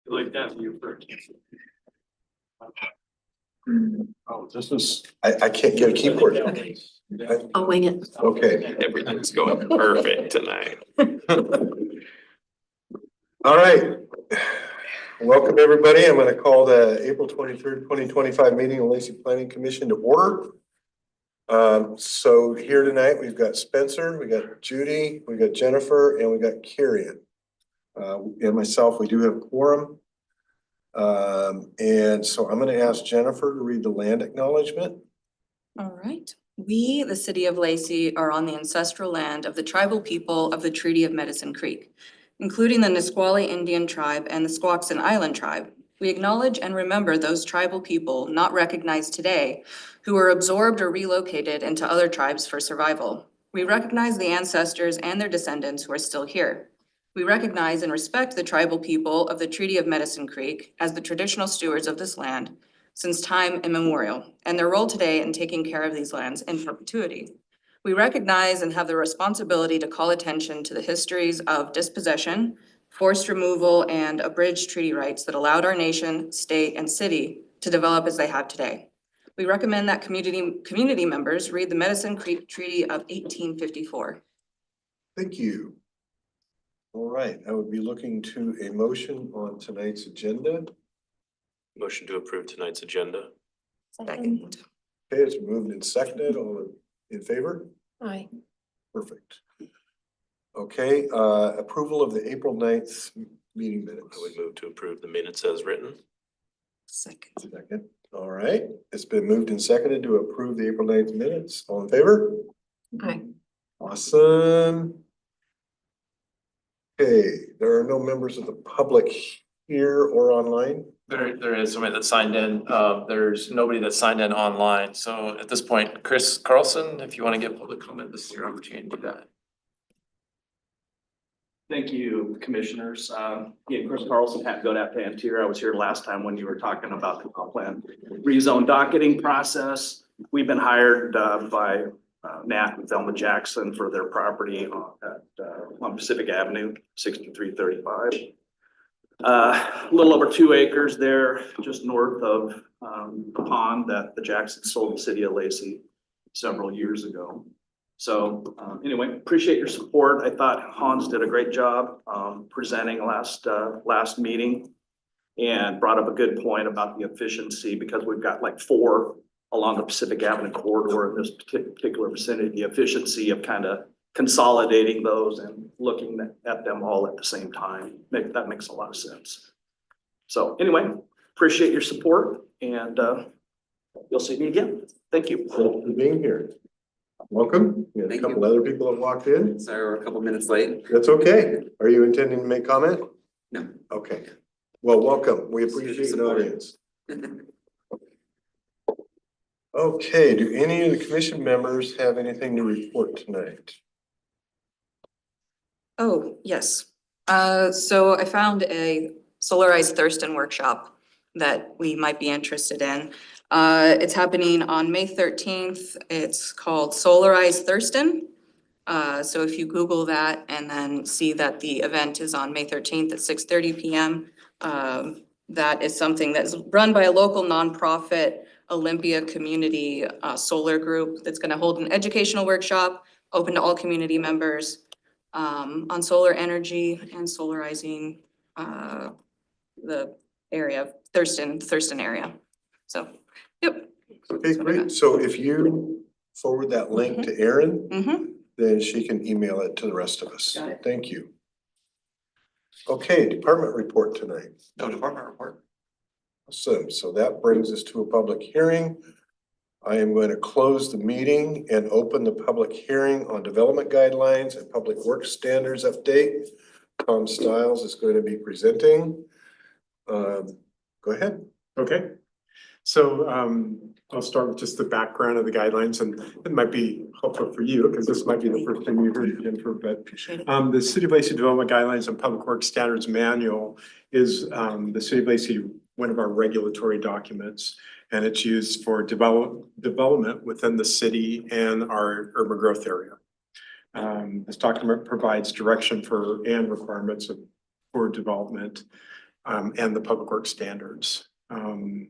You like that view first? Oh, this is, I can't get a keyboard. I'll wing it. Okay, Everything's going perfect tonight. all right. Welcome, everybody. I'm gonna call the April 23rd, 2025 meeting of Lacey Planning Commission to order. So here tonight, we've got Spencer, we got Judy, we got Jennifer, and we got Kieran. And myself, we do have quorum. And so I'm gonna ask Jennifer to read the land acknowledgement. All right. We, the city of Lacey, are on the ancestral land of the tribal people of the Treaty of Medicine Creek, including the Nisqually Indian tribe and the Squaxin Island tribe. We acknowledge and remember those tribal people not recognized today who were absorbed or relocated into other tribes for survival. We recognize the ancestors and their descendants who are still here. We recognize and respect the tribal people of the Treaty of Medicine Creek as the traditional stewards of this land since time immemorial, and their role today in taking care of these lands in perpetuity. We recognize and have the responsibility to call attention to the histories of dispossession, forced removal, and abridged treaty rights that allowed our nation, state, and city to develop as they have today. We recommend that community members read the Medicine Creek Treaty of 1854. Thank you. All right, I would be looking to a motion on tonight's agenda. Motion to approve tonight's agenda. Second. Okay, it's moved and seconded. All in favor? Aye. Perfect. Okay, approval of the April 9th meeting minutes. I would move to approve the minutes as written. Second. Second. All right, it's been moved and seconded to approve the April 9th minutes. All in favor? Aye. Awesome. Okay, there are no members of the public here or online. There is somebody that signed in. There's nobody that signed in online. So at this point, Chris Carlson, if you want to get public comment, this is your opportunity to do that. Thank you, commissioners. Again, Chris Carlson, Good afternoon. I was here last time when you were talking about the comp plan rezone docketing process. We've been hired by Nat and Thelma Jackson for their property on Pacific Avenue, 6335. A little over 2 acres there, just north of the pond that the Jacksons sold the city of Lacey several years ago. So anyway, appreciate your support. I thought Hans did a great job presenting last meeting and brought up a good point about the efficiency, because we've got like 4 along the Pacific Avenue corridor in this particular vicinity, the efficiency of kind of consolidating those and looking at them all at the same time. That makes a lot of sense. So anyway, appreciate your support, and you'll see me again. Thank you. Thank you for being here. Welcome. We had a Thank couple you. other people have walked in. Sorry, we're a couple minutes late. That's okay. Are you intending to make comment? No. Okay. Well, welcome. We appreciate the audience. Okay, do any of the commission members have anything to report tonight? Oh, yes. So I found a solarized Thurston workshop that we might be interested in. It's happening on May 13th. It's called Solarize Thurston. So if you Google that and then see that the event is on May 13th at 6:30 p.m. That is something that's run by a local nonprofit Olympia Community Solar Group that's going to hold an educational workshop open to all community members on solar energy and solarizing the area, Thurston area. So, yep. Okay, great. So if you forward that link to Erin, then she can email it to the rest of us. Got it. Thank you. Okay, department report tonight. No department report. Awesome. So that brings us to a public hearing. I am going to close the meeting and open the public hearing on development guidelines and public works standards update. Tom Stiles is going to be presenting. Go ahead. Okay, so I'll start with just the background of the guidelines, and it might be helpful for you because this might be the first time you heard Jennifer, but the City of Lacey Development Guidelines and Public Works Standards Manual is the City of Lacey, one of our regulatory documents, and it's used for development within the city and our urban growth area. This document provides direction for and requirements for development. and the public works standards. The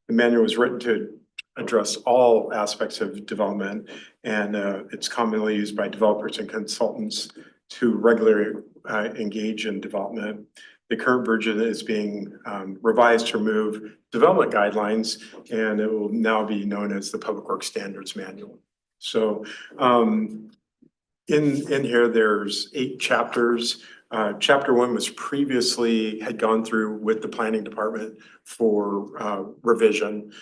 manual was written to address all aspects of development, and it's commonly used by developers and consultants to regularly engage in development. The current version is being revised to remove development guidelines, and it will now be known as the Public Works Standards Manual. So in here, there's 8 chapters. Chapter 1 was previously had gone through with the planning department for revision.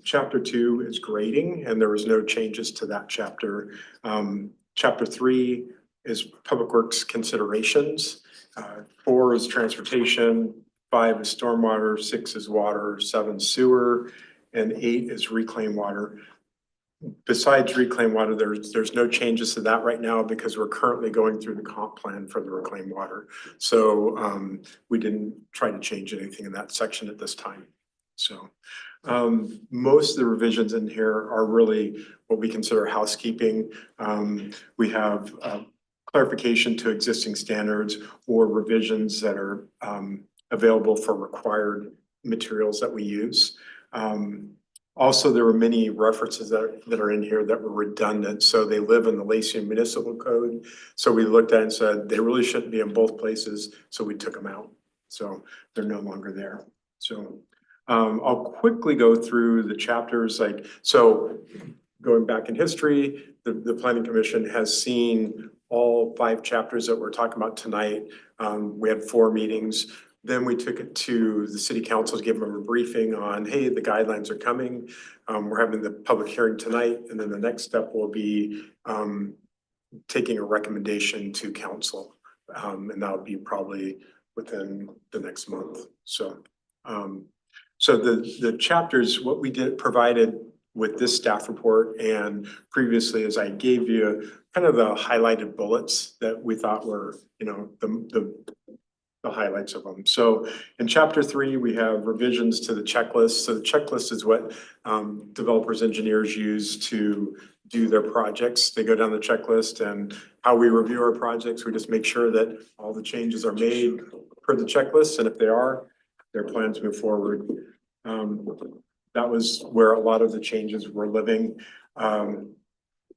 Chapter 2 is grading, and there was no changes to that chapter. Chapter 3 is public works considerations. 4 is transportation, 5 is stormwater, 6 is water, 7 sewer, and 8 is reclaimed water. Besides reclaimed water, there's no changes to that right now because we're currently going through the comp plan for the reclaimed water. So we didn't try to change anything in that section at this time. So most of the revisions in here are really what we consider housekeeping. We have clarification to existing standards or revisions that are available for required materials that we use. Also, there were many references that are in here that were redundant, so they live in the Lacey Municipal Code. So we looked at it and said, they really shouldn't be in both places, so we took them out. So they're no longer there. So I'll quickly go through the chapters. So going back in history, the Planning Commission has seen all 5 chapters that we're talking about tonight. We had 4 meetings. Then we took it to the city council to give them a briefing on, hey, the guidelines are coming. We're having the public hearing tonight, and then the next step will be taking a recommendation to council. And that'll be probably within the next month. So the chapters, what we provided with this staff report and previously is I gave you kind of the highlighted bullets that we thought were, the highlights of them. So in chapter 3, we have revisions to the checklist. So the checklist is what developers, engineers use to do their projects. They go down the checklist, and how we review our projects, we just make sure that all the changes are made per the checklist. And if they are, their plans move forward. That was where a lot of the changes were living.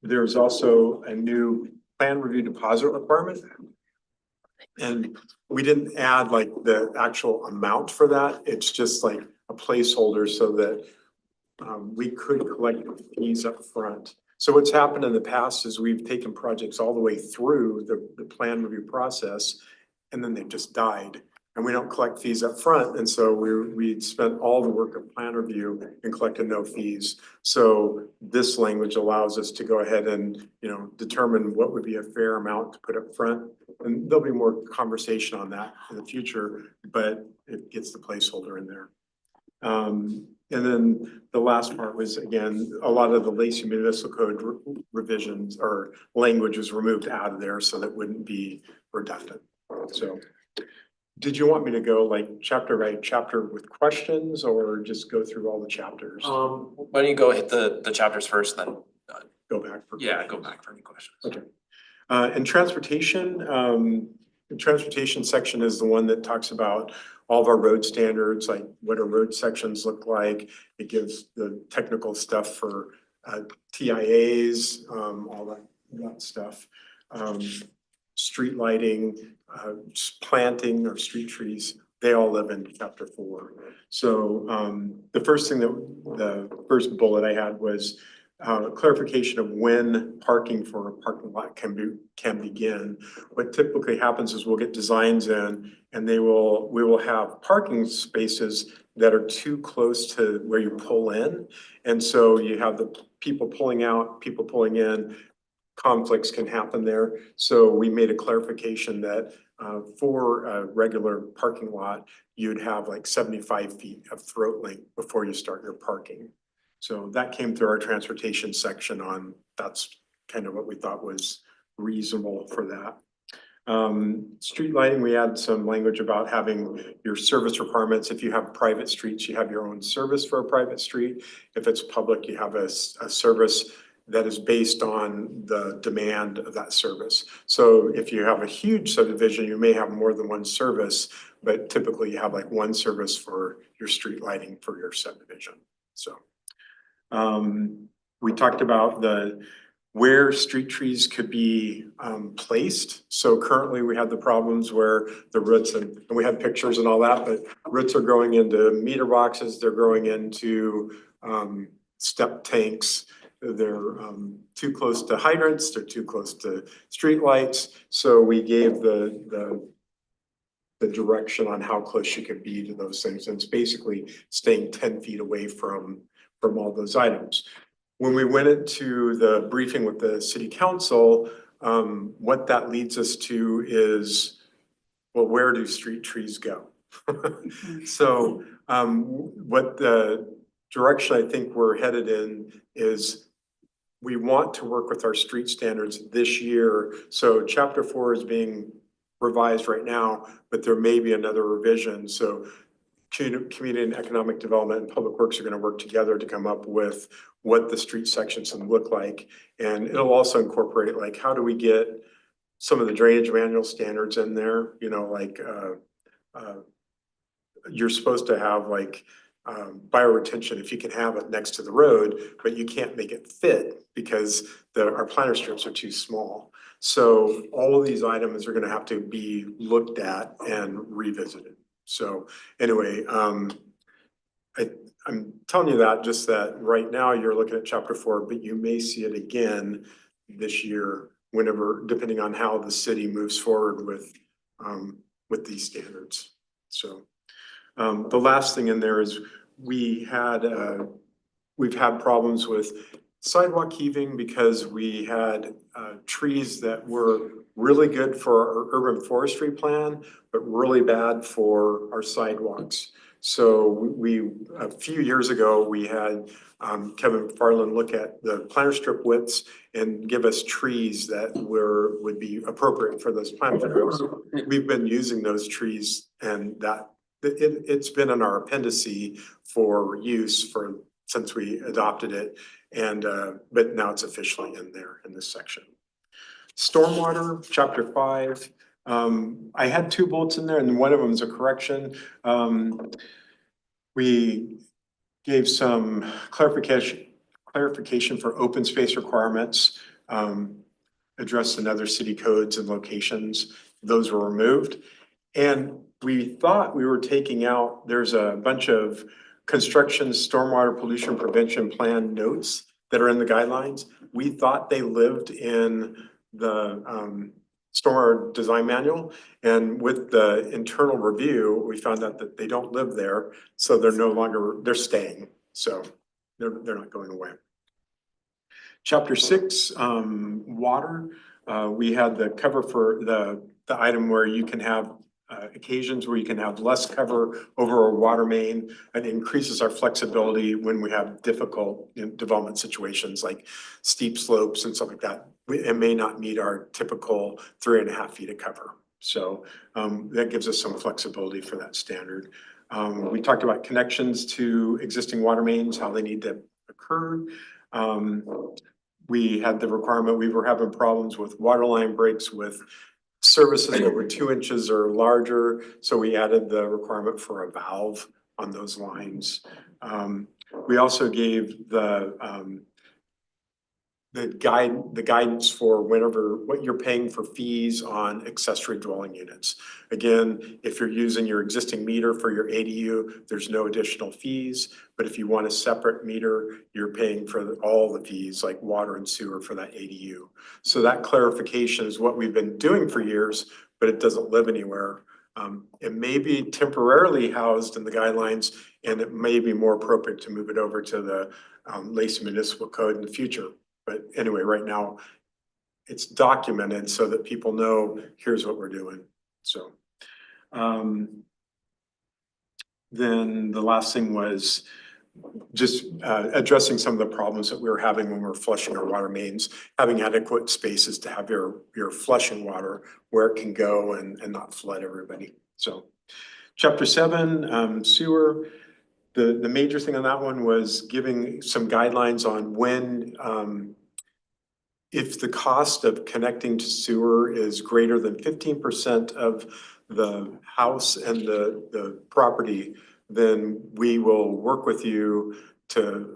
There's also a new plan review deposit requirement. And we didn't add like the actual amount for that. It's just like a placeholder so that we could collect fees up front. So what's happened in the past is we've taken projects all the way through the plan review process, and then they've just died. And we don't collect fees up front. And so we spent all the work of plan review and collected no fees. So this language allows us to go ahead and, determine what would be a fair amount to put up front. And there'll be more conversation on that in the future, but it gets the placeholder in there. And then the last part was, again, a lot of the Lacey Municipal Code revisions or language was removed out of there so that wouldn't be redundant. So did you want me to go like chapter by chapter with questions or just go through all the chapters? Why don't you go hit the chapters first, then Go back for go back for any questions. Okay. And transportation, the transportation section is the one that talks about all of our road standards, like what our road sections look like. It gives the technical stuff for TIAs, all that stuff. Street lighting, planting or street trees, they all live in chapter 4. So the first first bullet I had was clarification of when parking for a parking lot can begin. What typically happens is we'll get designs in and we will have parking spaces that are too close to where you pull in. And so you have the people pulling out, people pulling in, conflicts can happen there. So we made a clarification that for a regular parking lot, you'd have like 75 feet of throat length before you start your parking. So that came through our transportation section on, that's kind of what we thought was reasonable for that. Street lighting, we had some language about having your service requirements. If you have private streets, you have your own service for a private street. If it's public, you have a service that is based on the demand of that service. So if you have a huge subdivision, you may have more than one service, but typically you have like one service for your street lighting for your subdivision, so. We talked about where street trees could be placed. So currently we have the problems where the roots, and we have pictures and all that, but roots are growing into meter boxes, they're growing into step tanks. They're too close to hydrants, they're too close to streetlights. So we gave the direction on how close you could be to those things. And it's basically staying 10 feet away from all those items. When we went into the briefing with the city council, what that leads us to is, well, where do street trees go? So what the direction I think we're headed in is we want to work with our street standards this year. So chapter 4 is being revised right now, but there may be another revision. So community and economic development and public works are going to work together to come up with what the street sections can look like. And it'll also incorporate like, how do we get some of the drainage manual standards in there, you know, like you're supposed to have like bioretention if you can have it next to the road, but you can't make it fit because our planter strips are too small. So all of these items are going to have to be looked at and revisited. So anyway, I'm telling you that just that right now you're looking at chapter 4, but you may see it again this year, whenever, depending on how the city moves forward with these standards. So the last thing in there is we've had problems with sidewalk heaving because we had trees that were really good for our urban forestry plan, but really bad for our sidewalks. So a few years ago, we had Kevin Farland look at the planter strip widths and give us trees that would be appropriate for those planter strips. We've been using those trees and it's been in our appendice for use since we adopted it. And but now it's officially in there in this section. Stormwater, chapter 5. I had 2 bullets in there and one of them is a correction. We gave some clarification for open space requirements, addressed in other city codes and locations. Those were removed. And we thought we were taking out, there's a bunch of construction stormwater pollution prevention plan notes that are in the guidelines. We thought they lived in the stormwater design manual, and with the internal review, we found out that they don't live there, so they're staying, so they're not going away. Chapter 6, water. We had the cover for the item where you can have occasions where you can have less cover over a water main. It increases our flexibility when we have difficult development situations like steep slopes and stuff like that. It may not meet our typical 3.5 feet of cover. So that gives us some flexibility for that standard. We talked about connections to existing water mains, how they need to occur. We had the requirement, we were having problems with water line breaks with services that were 2 inches or larger. So we added the requirement for a valve on those lines. We also gave the guidance for what you're paying for fees on accessory dwelling units. Again, if you're using your existing meter for your ADU, there's no additional fees. But if you want a separate meter, you're paying for all the fees like water and sewer for that ADU. So that clarification is what we've been doing for years, but it doesn't live anywhere. It may be temporarily housed in the guidelines, and it may be more appropriate to move it over to the Lacey Municipal Code in the future. But anyway, right now it's documented so that people know here's what we're doing. So then the last thing was just addressing some of the problems that we were having when we were flushing our water mains, having adequate spaces to have your flushing water where it can go and not flood everybody. So chapter 7, sewer. The major thing on that one was giving some guidelines on when if the cost of connecting to sewer is greater than 15% of the house and the property, then we will work with you to,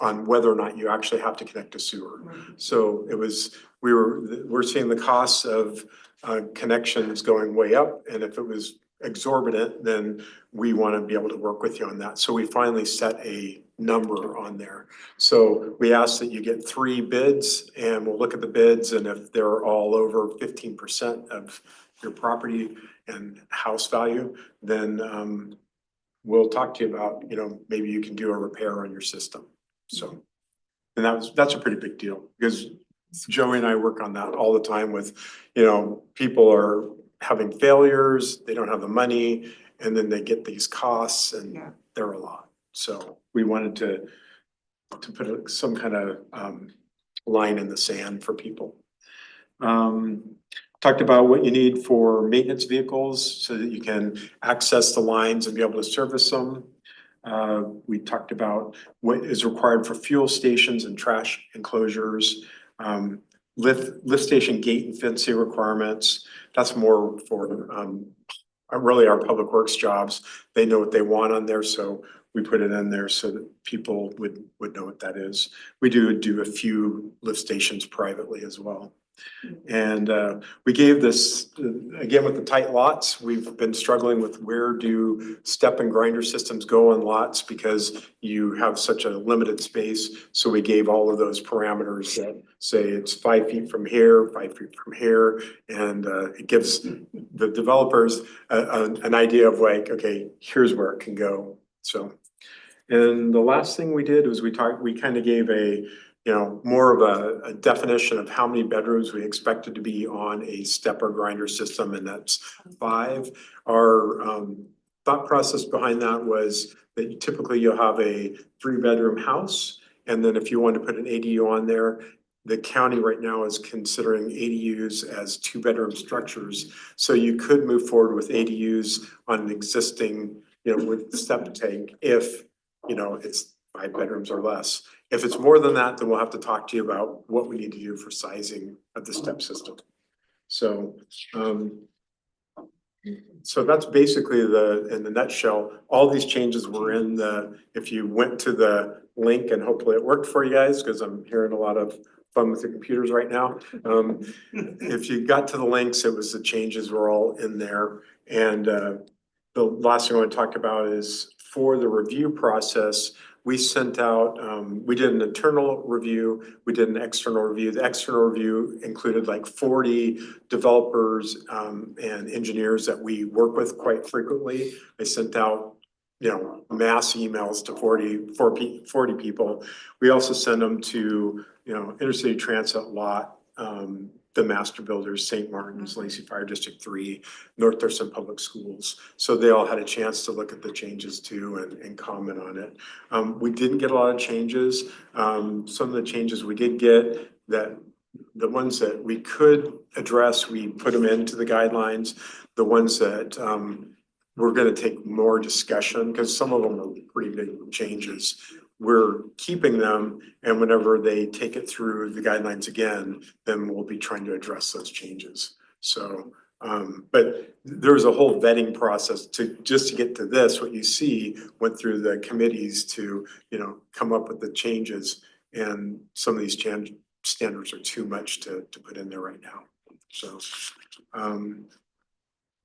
on whether or not you actually have to connect to sewer. So it was, we're seeing the costs of connections going way up, and if it was exorbitant, then we want to be able to work with you on that. So we finally set a number on there. So we ask that you get 3 bids, and we'll look at the bids, and if they're all over 15% of your property and house value, then we'll talk to you about, you know, maybe you can do a repair on your system. So, and that's a pretty big deal, because Joey and I work on that all the time with, you know, people are having failures, they don't have the money, and then they get these costs, and they're a lot. So we wanted to put some kind of line in the sand for people. Talked about what you need for maintenance vehicles so that you can access the lines and be able to service them. We talked about what is required for fuel stations and trash enclosures, lift station gate and fencing requirements. That's more for really our public works jobs. They know what they want on there, so we put it in there so that people would know what that is. We do a few lift stations privately as well. And we gave this, again, with the tight lots, we've been struggling with where do step and grinder systems go in lots because you have such a limited space. So we gave all of those parameters that say it's 5 feet from here, 5 feet from here. And it gives the developers an idea of like, okay, here's where it can go. So, and the last thing we did was we kind of gave a, you know, more of a definition of how many bedrooms we expected to be on a step or grinder system, and that's 5. Our thought process behind that was that typically you'll have a 3-bedroom house, and then if you want to put an ADU on there, the county right now is considering ADUs as 2-bedroom structures. So you could move forward with ADUs on an existing, you know, with the septic tank if, you know, it's 5 bedrooms or less. If it's more than that, then we'll have to talk to you about what we need to do for sizing of the step system. So, so that's basically in the nutshell, all these changes were in if you went to the link, and hopefully it worked for you guys, because I'm hearing a lot of fun with the computers right now. If you got to the links, it was the changes were all in there. And the last thing I want to talk about is for the review process, we sent out, we did an internal review, we did an external review. The external review included like 40 developers and engineers that we work with quite frequently. I sent out, you know, mass emails to 40 people. We also send them to, you know, Intercity Transit Lot, the master builders, St. Martin's, Lacey Fire District 3, North Thurston Public Schools. So they all had a chance to look at the changes too and comment on it. We didn't get a lot of changes. Some of the changes we did get, that the ones that we could address, we put them into the guidelines. The ones that we're gonna take more discussion, because some of them are pretty big changes, we're keeping them, and whenever they take it through the guidelines again, then we'll be trying to address those changes. So, but there's a whole vetting process just to get to this. What you see went through the committees to, you know, come up with the changes, and some of these standards are too much to put in there right now. So,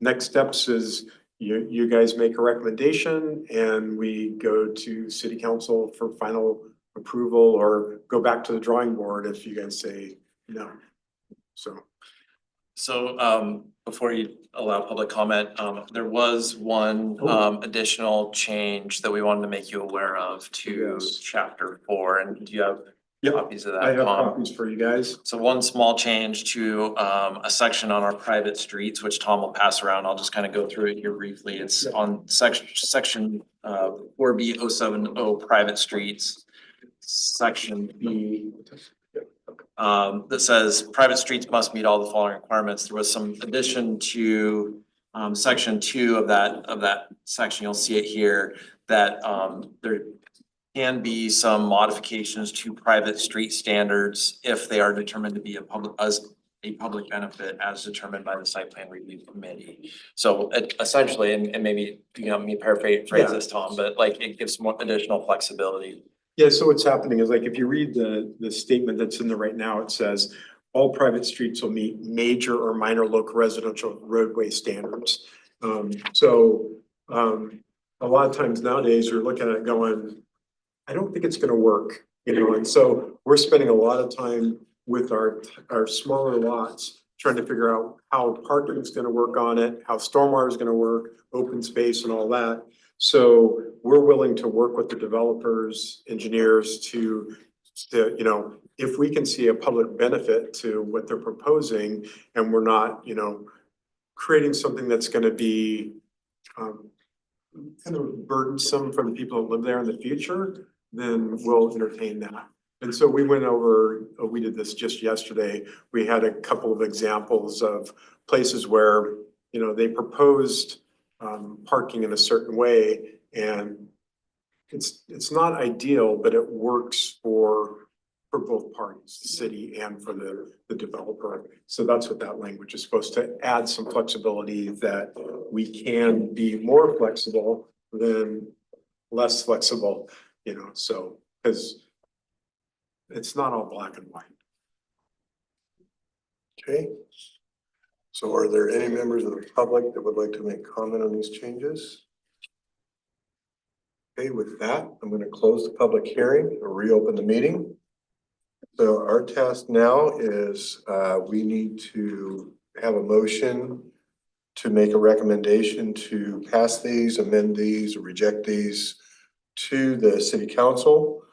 next steps is you guys make a recommendation, and we go to city council for final approval, or go back to the drawing board if you guys say no. So before you allow public comment, there was one additional change that we wanted to make you aware of to Yes. chapter 4, and do you have Yep. copies of that? I have Tom? copies for you guys. So one small change to a section on our private streets, which Tom will pass around. I'll just kind of go through it here briefly. It's on section 4B070 private streets, section B. That says private streets must meet all the following requirements. There was some addition to section 2 of that section. You'll see it here, that there can be some modifications to private street standards if they are determined to be a public benefit as determined by the site plan review committee. So essentially, and maybe, let me paraphrase this, Tom, but like it gives more additional flexibility. Yeah, so what's happening is like, if you read the statement that's in there right now, it says all private streets will meet major or minor local residential roadway standards. A lot of times nowadays, you're looking at it going, I don't think it's gonna work, and so we're spending a lot of time with our smaller lots, trying to figure out how parking is gonna work on it, how stormwater is gonna work, open space and all that. So we're willing to work with the developers, engineers to, if we can see a public benefit to what they're proposing and we're not, creating something that's gonna be kind of burdensome for the people that live there in the future, then we'll entertain that. And so we went over, we did this just yesterday. We had a couple of examples of places where, they proposed parking in a certain way, and it's not ideal, but it works for both parties, the city and for the developer. So that's what that language is supposed to add, some flexibility that we can be more flexible than less flexible, so, because it's not all black and white. Okay. So are there any members of the public that would like to make comment on these changes? Okay, with that, I'm going to close the public hearing or reopen the meeting. So our task now is we need to have a motion to make a recommendation to pass these, amend these, or reject these to the city council.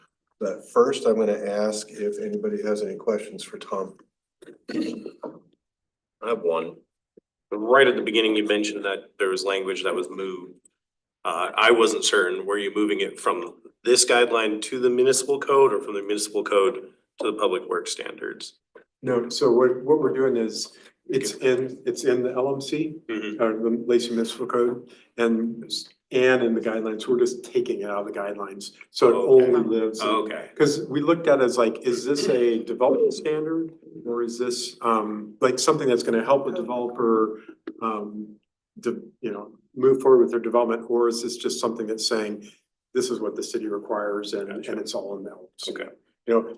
But first, I'm going to ask if anybody has any questions for Tom. I have one. But right at the beginning, you mentioned that there was language that was moved. I wasn't certain, were you moving it from this guideline to the municipal code or from the municipal code to the public works standards? No, so what we're doing is, it's in the LMC, Mhm. or the Lacey Municipal Code, and in the guidelines, we're just taking it out of the guidelines. So it Okay. only lives. Okay. Because we looked at it as like, is this a development standard, or is this like something that's gonna help a developer move forward with their development, or is this just something that's saying, this is what the city requires and it's all in there? Okay.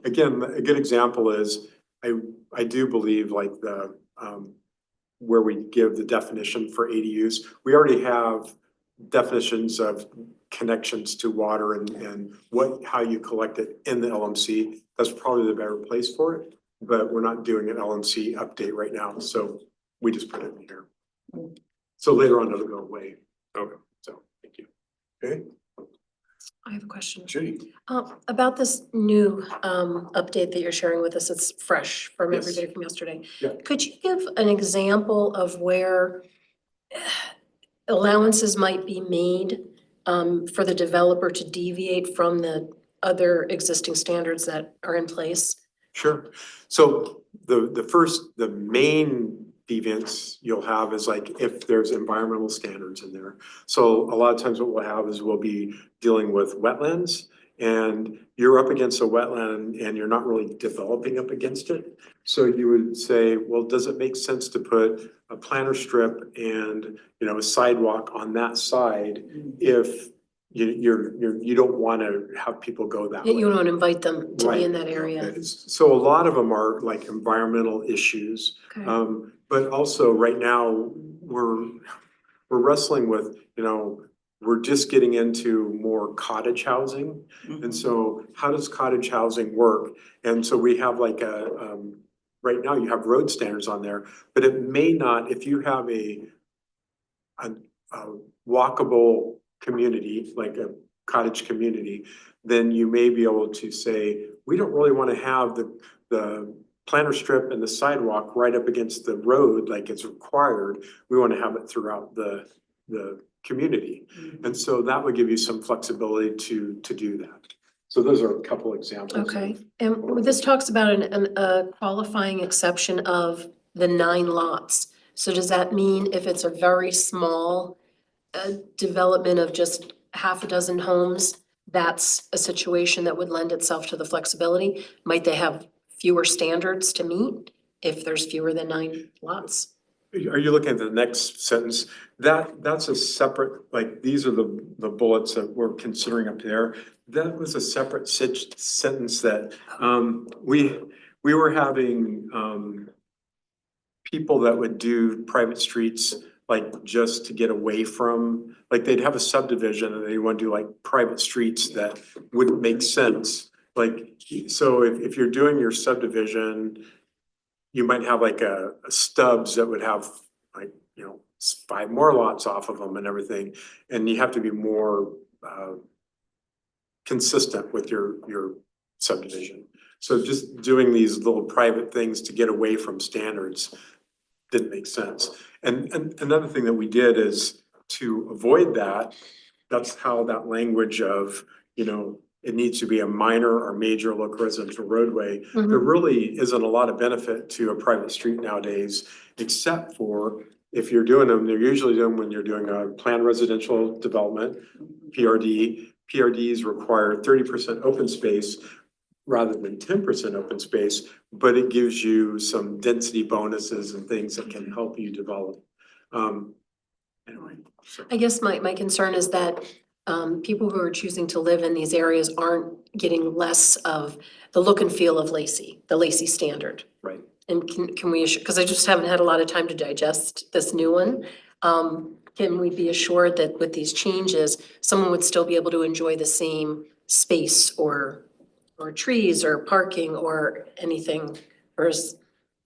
Again, a good example is, I do believe like where we give the definition for ADUs, we already have definitions of connections to water and how you collect it in the LMC. That's probably the better place for it, but we're not doing an LMC update right now, so we just put it in here. So later on, it'll go away. Okay. So, thank you. Okay, I have a question. Judy. About this new update that you're sharing with us, it's fresh from Yes. everybody from yesterday. Yeah. Could you give an example of where allowances might be made for the developer to deviate from the other existing standards that are in place? Sure. So the main deviance you'll have is like if there's environmental standards in there. So a lot of times what we'll have is we'll be dealing with wetlands, and you're up against a wetland and you're not really developing up against it. So you would say, well, does it make sense to put a planter strip and, a sidewalk on that side if you don't want to have people go that way? You don't invite them to be in that area. So a lot of them are like environmental issues. Okay. But also right now, we're wrestling with, we're just getting into more cottage housing. And so how does cottage housing work? And so we have like right now you have road standards on there, but it may not, if you have a walkable community, like a cottage community, then you may be able to say, we don't really want to have the planter strip and the sidewalk right up against the road like it's required. We want to have it throughout the community. And so that would give you some flexibility to do that. So those are a couple examples. Okay, and this talks about a qualifying exception of the 9 lots. So does that mean if it's a very small development of just half a dozen homes, that's a situation that would lend itself to the flexibility. Might they have fewer standards to meet if there's fewer than 9 lots? Are you looking at the next sentence? That's a separate, like, these are the bullets that we're considering up there. That was a separate sentence that, we were having, people that would do private streets, like, just to get away from, like, they'd have a subdivision and they want to do like private streets that wouldn't make sense. Like, so if you're doing your subdivision, you might have like a stubs that would have like, 5 more lots off of them and everything. And you have to be more consistent with your subdivision. So just doing these little private things to get away from standards didn't make sense. And another thing that we did is to avoid that, that's how that language of, it needs to be a minor or major local residential roadway. There really isn't a lot of benefit to a private street nowadays, except for if you're doing them, they're usually doing when you're doing a planned residential development, PRD. PRDs require 30% open space rather than 10% open space, but it gives you some density bonuses and things that can help you develop. Anyway, so. I guess my concern is that people who are choosing to live in these areas aren't getting less of the look and feel of Lacey, the Lacey standard. Right. And can we, because I just haven't had a lot of time to digest this new one. Can we be assured that with these changes, someone would still be able to enjoy the same space or trees or parking or anything? Or is,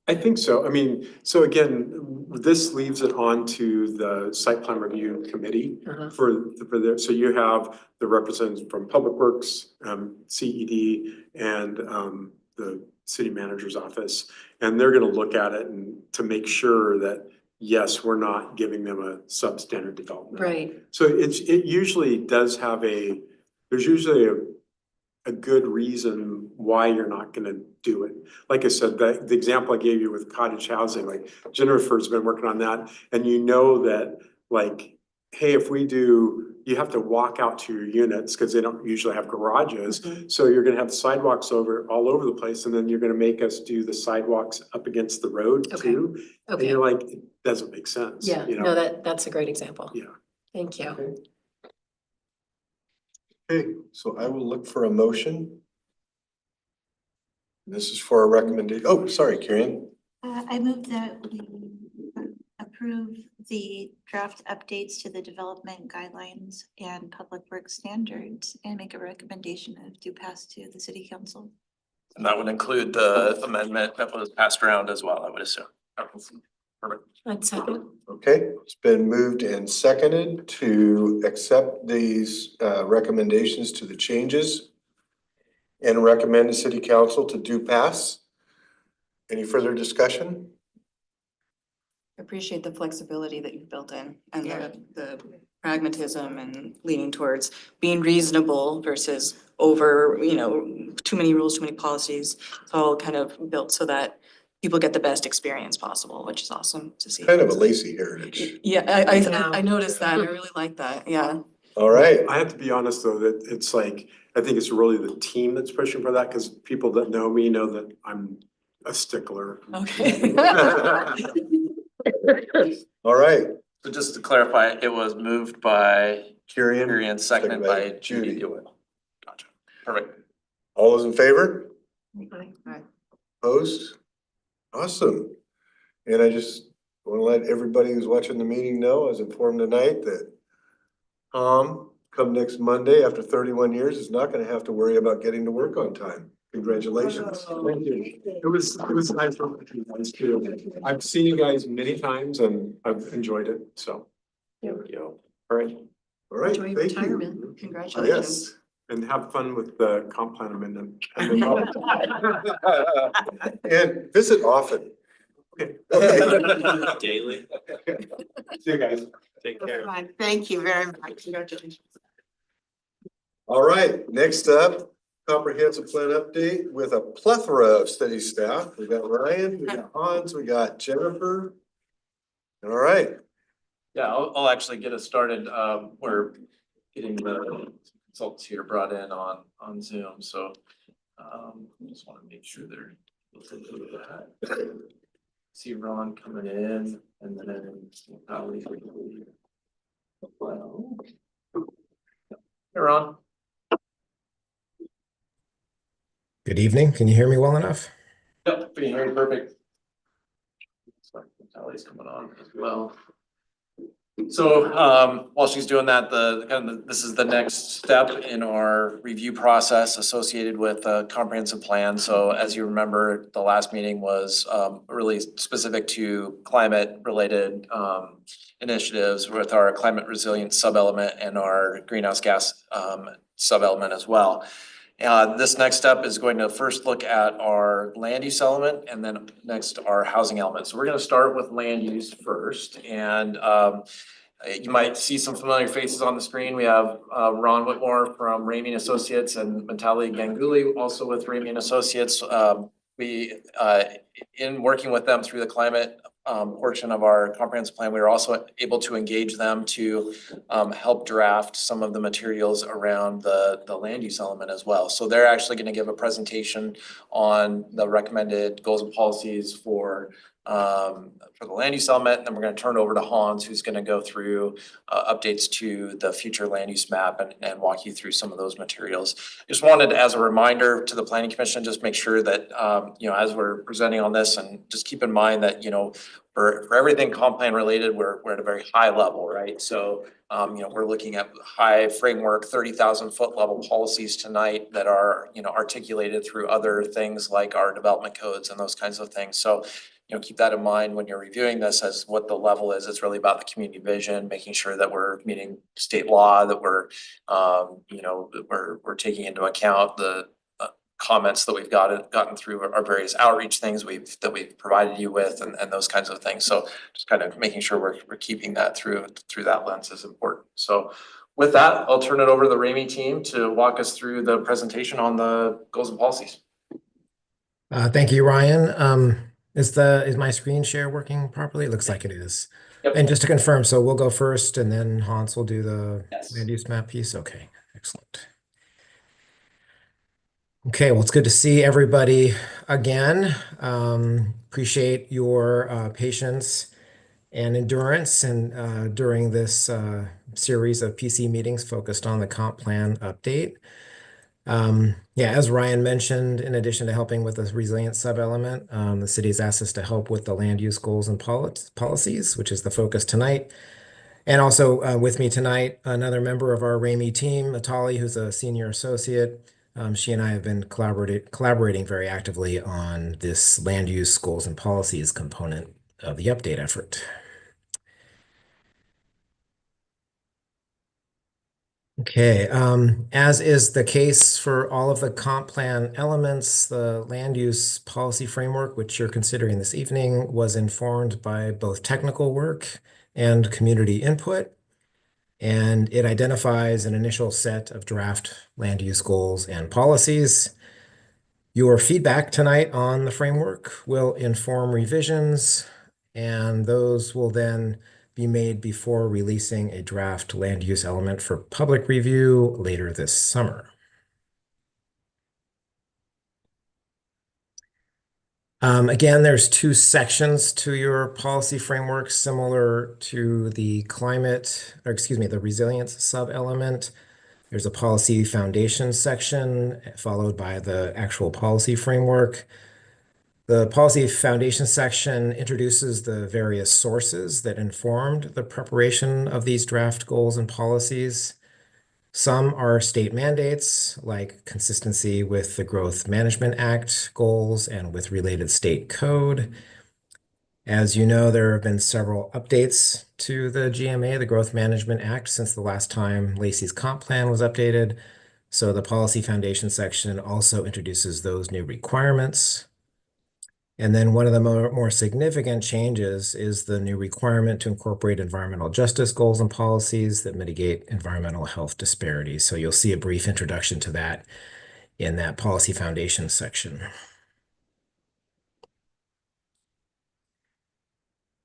I think so. I mean, so again, this leaves it on to the site plan review committee for the, so you have the representatives from Public Works, CED, and the city manager's office. And they're gonna look at it and to make sure that, yes, we're not giving them a substandard development. right, So it usually does have there's usually a good reason why you're not gonna do it. Like I said, the example I gave you with cottage housing, like Jennifer's been working on that, and you know that, like, hey, if we do, you have to walk out to your units, because they don't usually have garages. So you're gonna have sidewalks all over the place, and then you're gonna make us do the sidewalks up against the road Okay. too. And okay, you're like, it doesn't make sense. yeah, you know? no, that's a great example. Yeah. Thank you. Okay, so I will look for a motion. This is for a recommendation. Oh, sorry, Karen. I move that we approve the draft updates to the development guidelines and public works standards and make a recommendation of do pass to the city council. And that would include the amendment that was passed around as well, I would assume. Perfect. I'd second. Okay, it's been moved and seconded to accept these recommendations to the changes and recommend the city council to do pass. Any further discussion? Appreciate the flexibility that you've built in and the pragmatism and leaning towards being reasonable versus over, too many rules, too many policies. It's all kind of built so that people get the best experience possible, which is awesome to see. Kind of a Lacey heritage. Yeah, Yeah. I noticed that. I really like that. Yeah. All right, I have to be honest though, that it's like, I think it's really the team that's pushing for that, because people that know me know that I'm a stickler. Okay. all right. So just to clarify, it was moved by Kieran, Kyrian, seconded by Judy Judy. Doyle. Gotcha. Perfect. All those in favor? Aye. Opposed? Awesome. And I just want to let everybody who's watching the meeting know, I was informed tonight that come next Monday, after 31 years, is not going to have to worry about getting to work on time. Congratulations. Thank you. It was nice working with you guys too. I've seen you guys many times and I've enjoyed it, so. Thank you. All right, All right, Enjoy your thank you. retirement. Congratulations. Yes. and have fun with the comp plan amendment. And visit often. Okay. Daily. See you guys. Take care. Thank you very much. Congratulations. All right, next up, comprehensive plan update with a plethora of city staff. We got Ryan, we got Hans, we got Jennifer. All right, Yeah, I'll actually get us started. We're getting the consultants here brought in on Zoom, so just want to make sure they're. See Ron coming in and then. Well. Hey, Ron. Good evening. Can you hear me well enough? Yep, being heard perfect. Sorry, Natalie's coming on as well. So while she's doing that, this is the next step in our review process associated with a comprehensive plan. So as you remember, the last meeting was really specific to climate related initiatives with our climate resilience sub-element and our greenhouse gas sub-element as well. This next step is going to first look at our land use element and then next our housing element. So we're going to start with land use first, and you might see some familiar faces on the screen. We have Ron Whitmore from Ramey and Associates and Mitali Ganguly also with Ramey and Associates. We in working with them through the climate portion of our comprehensive plan, we were also able to engage them to help draft some of the materials around the land use element as well. So they're actually going to give a presentation on the recommended goals and policies for the land use element, and then we're going to turn it over to Hans, who's going to go through updates to the future land use map and walk you through some of those materials. Just wanted, as a reminder to the Planning Commission, just make sure that as we're presenting on this, and just keep in mind that for everything comp plan related, we're at a very high level, right? So we're looking at high framework 30,000 foot level policies tonight that are articulated through other things like our development codes and those kinds of things. So keep that in mind when you're reviewing this as what the level is. It's really about the community vision, making sure that we're meeting state law, that we're taking into account the comments that we've gotten through our various outreach things that we've provided you with and those kinds of things. So just kind of making sure we're keeping that through that lens is important. So with that, I'll turn it over to the Ramey team to walk us through the presentation on the goals and policies. Thank you, Ryan. Is my screen share working properly? It looks like it is. Yep. And just to confirm, so we'll go first and then Hans will do the Yes. land use map piece. Okay, excellent. Okay, well, it's good to see everybody again. Appreciate your patience and endurance and during this series of PC meetings focused on the comp plan update. As Ryan mentioned, in addition to helping with the resilience sub-element, the city's asked us to help with the land use goals and policies, which is the focus tonight. And also with me tonight, another member of our Ramey team, Mitali, who's a senior associate. She and I have been collaborating very actively on this land use goals and policies component of the update effort. Okay, as is the case for all of the comp plan elements, the land use policy framework, which you're considering this evening, was informed by both technical work and community input. And it identifies an initial set of draft land use goals and policies. Your feedback tonight on the framework will inform revisions, and those will then be made before releasing a draft land use element for public review later this summer. Again, there's two sections to your policy framework similar to the the resilience sub-element. There's a policy foundation section followed by the actual policy framework. The policy foundation section introduces the various sources that informed the preparation of these draft goals and policies. Some are state mandates, like consistency with the Growth Management Act goals and with related state code. As you know, there have been several updates to the GMA, the Growth Management Act, since the last time Lacey's comp plan was updated. So the policy foundation section also introduces those new requirements. And then one of the more significant changes is the new requirement to incorporate environmental justice goals and policies that mitigate environmental health disparities. So you'll see a brief introduction to that in that policy foundation section.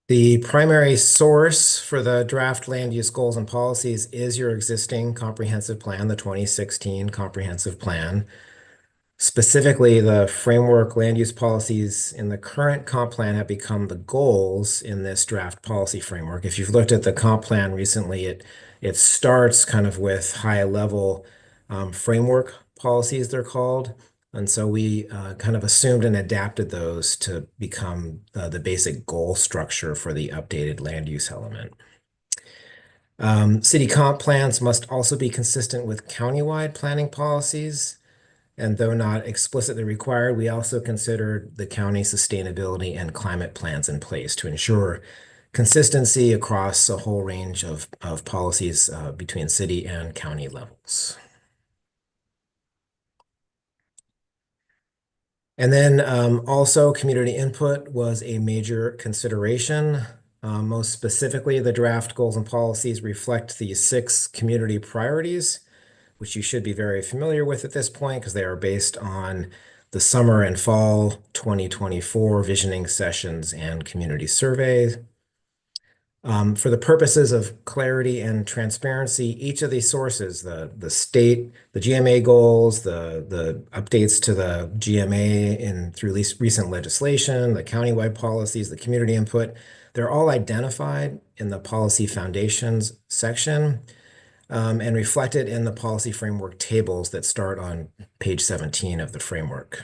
The primary source for the draft land use goals and policies is your existing comprehensive plan, the 2016 comprehensive plan. Specifically, the framework land use policies in the current comp plan have become the goals in this draft policy framework. If you've looked at the comp plan recently, it starts kind of with high level framework policies, they're called. And so we kind of assumed and adapted those to become the basic goal structure for the updated land use element. City comp plans must also be consistent with countywide planning policies. And though not explicitly required, we also considered the county sustainability and climate plans in place to ensure consistency across a whole range of policies between city and county levels. And then also community input was a major consideration. Most specifically, the draft goals and policies reflect the 6 community priorities, which you should be very familiar with at this point because they are based on the summer and fall 2024 visioning sessions and community surveys. For the purposes of clarity and transparency, each of these sources, the state, the GMA goals, the updates to the GMA through recent legislation, the countywide policies, the community input, they're all identified in the policy foundations section and reflected in the policy framework tables that start on page 17 of the framework.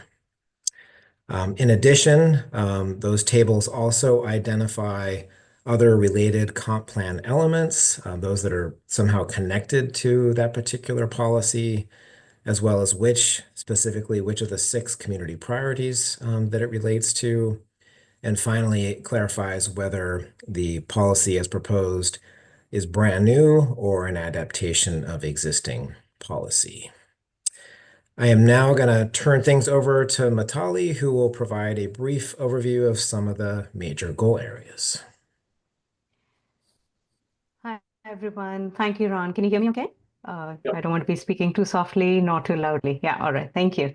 In addition, those tables also identify other related comp plan elements, those that are somehow connected to that particular policy, as well as specifically which of the 6 community priorities that it relates to. And finally, it clarifies whether the policy as proposed is brand new or an adaptation of existing policy. I am now going to turn things over to Matali, who will provide a brief overview of some of the major goal areas. Hi, everyone. Thank you, Ron. Can you hear me okay? I don't want to be speaking too softly, nor too loudly. Yeah, all right. Thank you.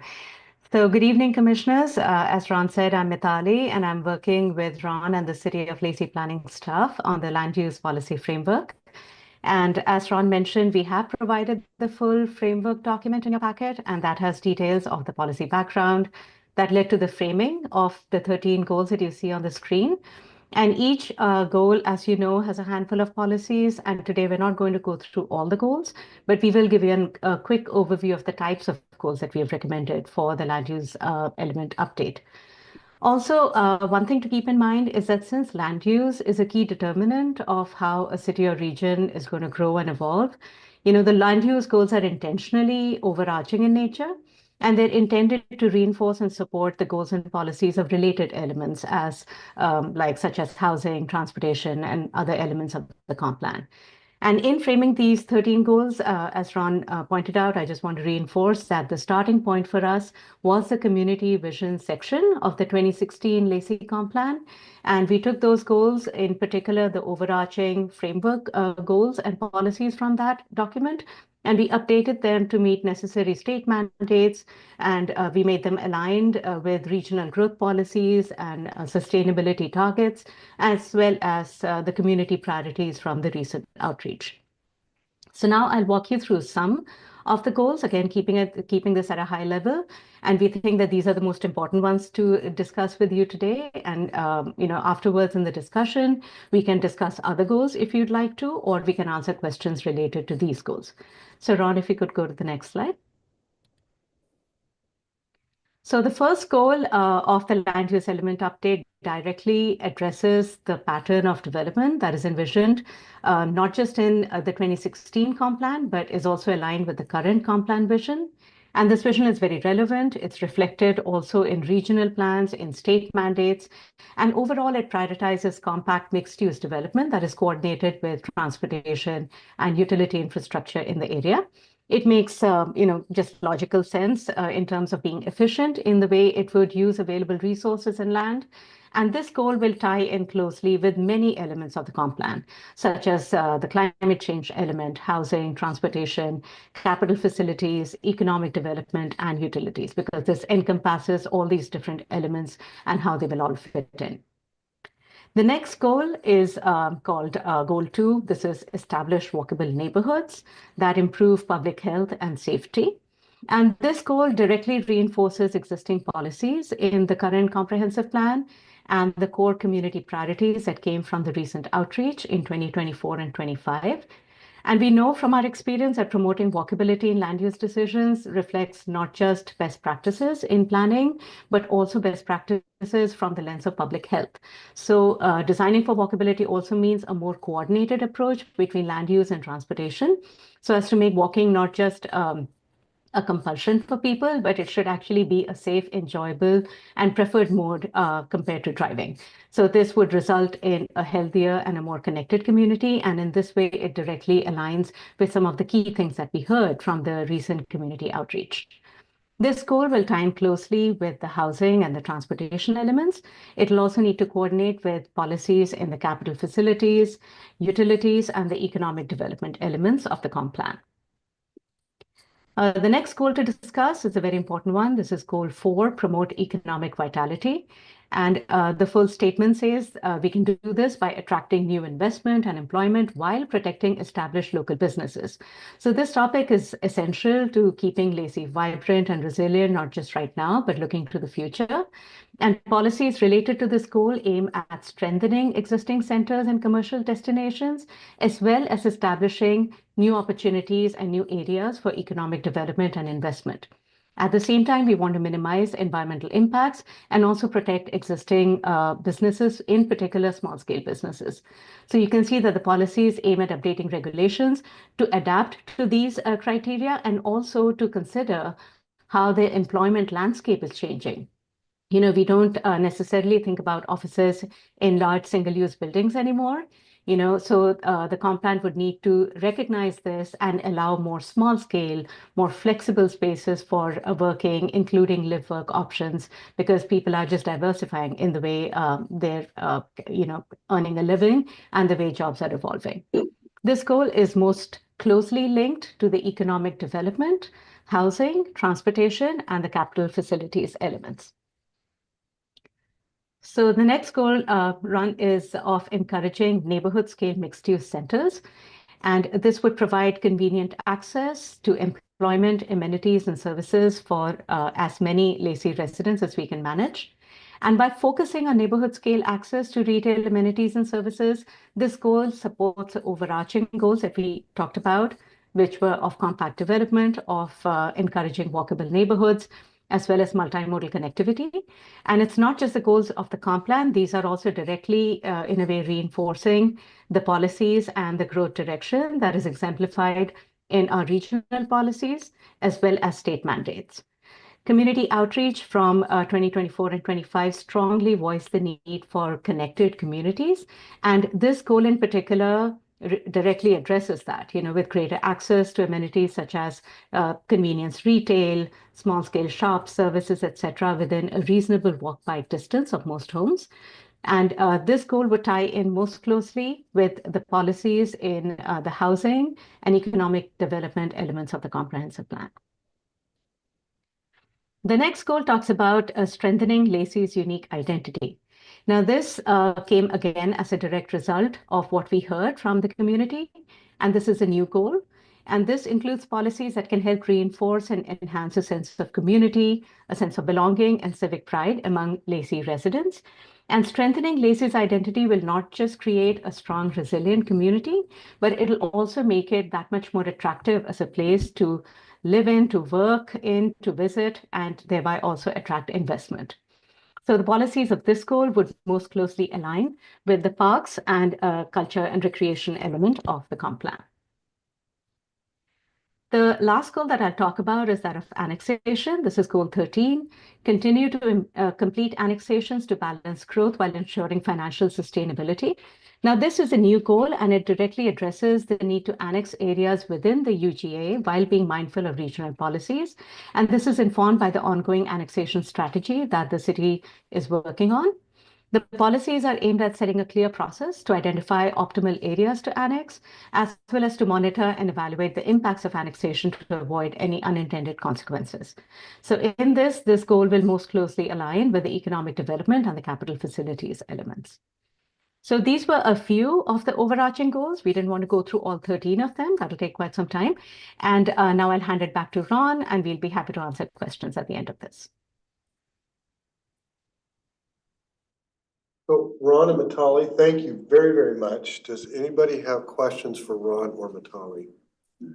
So good evening, commissioners. As Ron said, I'm Mithali, and I'm working with Ron and the City of Lacey planning staff on the land use policy framework. And as Ron mentioned, we have provided the full framework document in your packet, and that has details of the policy background that led to the framing of the 13 goals that you see on the screen. And each goal, as you know, has a handful of policies. And today we're not going to go through all the goals, but we will give you a quick overview of the types of goals that we have recommended for the land use element update. Also, one thing to keep in mind is that since land use is a key determinant of how a city or region is going to grow and evolve, the land use goals are intentionally overarching in nature, and they're intended to reinforce and support the goals and policies of related elements such as housing, transportation, and other elements of the comp plan. And in framing these 13 goals, as Ron pointed out, I just want to reinforce that the starting point for us was the community vision section of the 2016 Lacey Comp Plan. And we took those goals, in particular, the overarching framework goals and policies from that document, and we updated them to meet necessary state mandates, and we made them aligned with regional growth policies and sustainability targets, as well as the community priorities from the recent outreach. So now I'll walk you through some of the goals, again, keeping this at a high level. And we think that these are the most important ones to discuss with you today. And afterwards in the discussion, we can discuss other goals if you'd like to, or we can answer questions related to these goals. So Ron, if you could go to the next slide. So the first goal of the land use element update directly addresses the pattern of development that is envisioned, not just in the 2016 comp plan, but is also aligned with the current comp plan vision. And this vision is very relevant. It's reflected also in regional plans, in state mandates, and overall it prioritizes compact mixed-use development that is coordinated with transportation and utility infrastructure in the area. It makes, just logical sense in terms of being efficient in the way it would use available resources and land. And this goal will tie in closely with many elements of the comp plan, such as the climate change element, housing, transportation, capital facilities, economic development, and utilities, because this encompasses all these different elements and how they will all fit in. The next goal is called Goal 2. This is establish walkable neighborhoods that improve public health and safety. And this goal directly reinforces existing policies in the current comprehensive plan and the core community priorities that came from the recent outreach in 2024 and 25. And we know from our experience that promoting walkability in land use decisions reflects not just best practices in planning, but also best practices from the lens of public health. So designing for walkability also means a more coordinated approach between land use and transportation, so as to make walking not just a compulsion for people, but it should actually be a safe, enjoyable, and preferred mode compared to driving. So this would result in a healthier and a more connected community. And in this way, it directly aligns with some of the key things that we heard from the recent community outreach. This goal will tie in closely with the housing and the transportation elements. It'll also need to coordinate with policies in the capital facilities, utilities, and the economic development elements of the comp plan. The next goal to discuss is a very important one. This is Goal 4, promote economic vitality. And the full statement says we can do this by attracting new investment and employment while protecting established local businesses. So this topic is essential to keeping Lacey vibrant and resilient, not just right now, but looking to the future. And policies related to this goal aim at strengthening existing centers and commercial destinations, as well as establishing new opportunities and new areas for economic development and investment. At the same time, we want to minimize environmental impacts and also protect existing businesses, in particular small-scale businesses. So you can see that the policies aim at updating regulations to adapt to these criteria and also to consider how the employment landscape is changing. You know, we don't necessarily think about offices in large single-use buildings anymore. You know, so the comp plan would need to recognize this and allow more small scale, more flexible spaces for working, including live work options, because people are just diversifying in the way they're, earning a living and the way jobs are evolving. This goal is most closely linked to the economic development, housing, transportation, and the capital facilities elements. So the next goal run is of encouraging neighborhood scale mixed use centers. And this would provide convenient access to employment, amenities, and services for as many Lacey residents as we can manage. And by focusing on neighborhood scale access to retail amenities and services, this goal supports the overarching goals that we talked about, which were of compact development, of encouraging walkable neighborhoods, as well as multimodal connectivity. And it's not just the goals of the comp plan, these are also directly, in a way, reinforcing the policies and the growth direction that is exemplified in our regional policies, as well as state mandates. Community outreach from 2024 and 25 strongly voiced the need for connected communities. And this goal in particular directly addresses that, you know, with greater access to amenities such as convenience retail, small scale shops, services, etc., within a reasonable walk bike distance of most homes. And this goal would tie in most closely with the policies in the housing and economic development elements of the comprehensive plan. The next goal talks about strengthening Lacey's unique identity. Now, this came again as a direct result of what we heard from the community, and this is a new goal. And this includes policies that can help reinforce and enhance a sense of community, a sense of belonging, and civic pride among Lacey residents. And strengthening Lacey's identity will not just create a strong, resilient community, but it'll also make it that much more attractive as a place to live in, to work in, to visit, and thereby also attract investment. So the policies of this goal would most closely align with the parks and culture and recreation element of the comp plan. The last goal that I'll talk about is that of annexation. This is goal 13. Continue to complete annexations to balance growth while ensuring financial sustainability. Now, this is a new goal, and it directly addresses the need to annex areas within the UGA while being mindful of regional policies. And this is informed by the ongoing annexation strategy that the city is working on. The policies are aimed at setting a clear process to identify optimal areas to annex, as well as to monitor and evaluate the impacts of annexation to avoid any unintended consequences. So in this goal will most closely align with the economic development and the capital facilities elements. So these were a few of the overarching goals. We didn't want to go through all 13 of them. That'll take quite some time. And now I'll hand it back to Ron, and we'll be happy to answer questions at the end of this. So Ron and Mitali, thank you very, very much. Does anybody have questions for Ron or Mitali?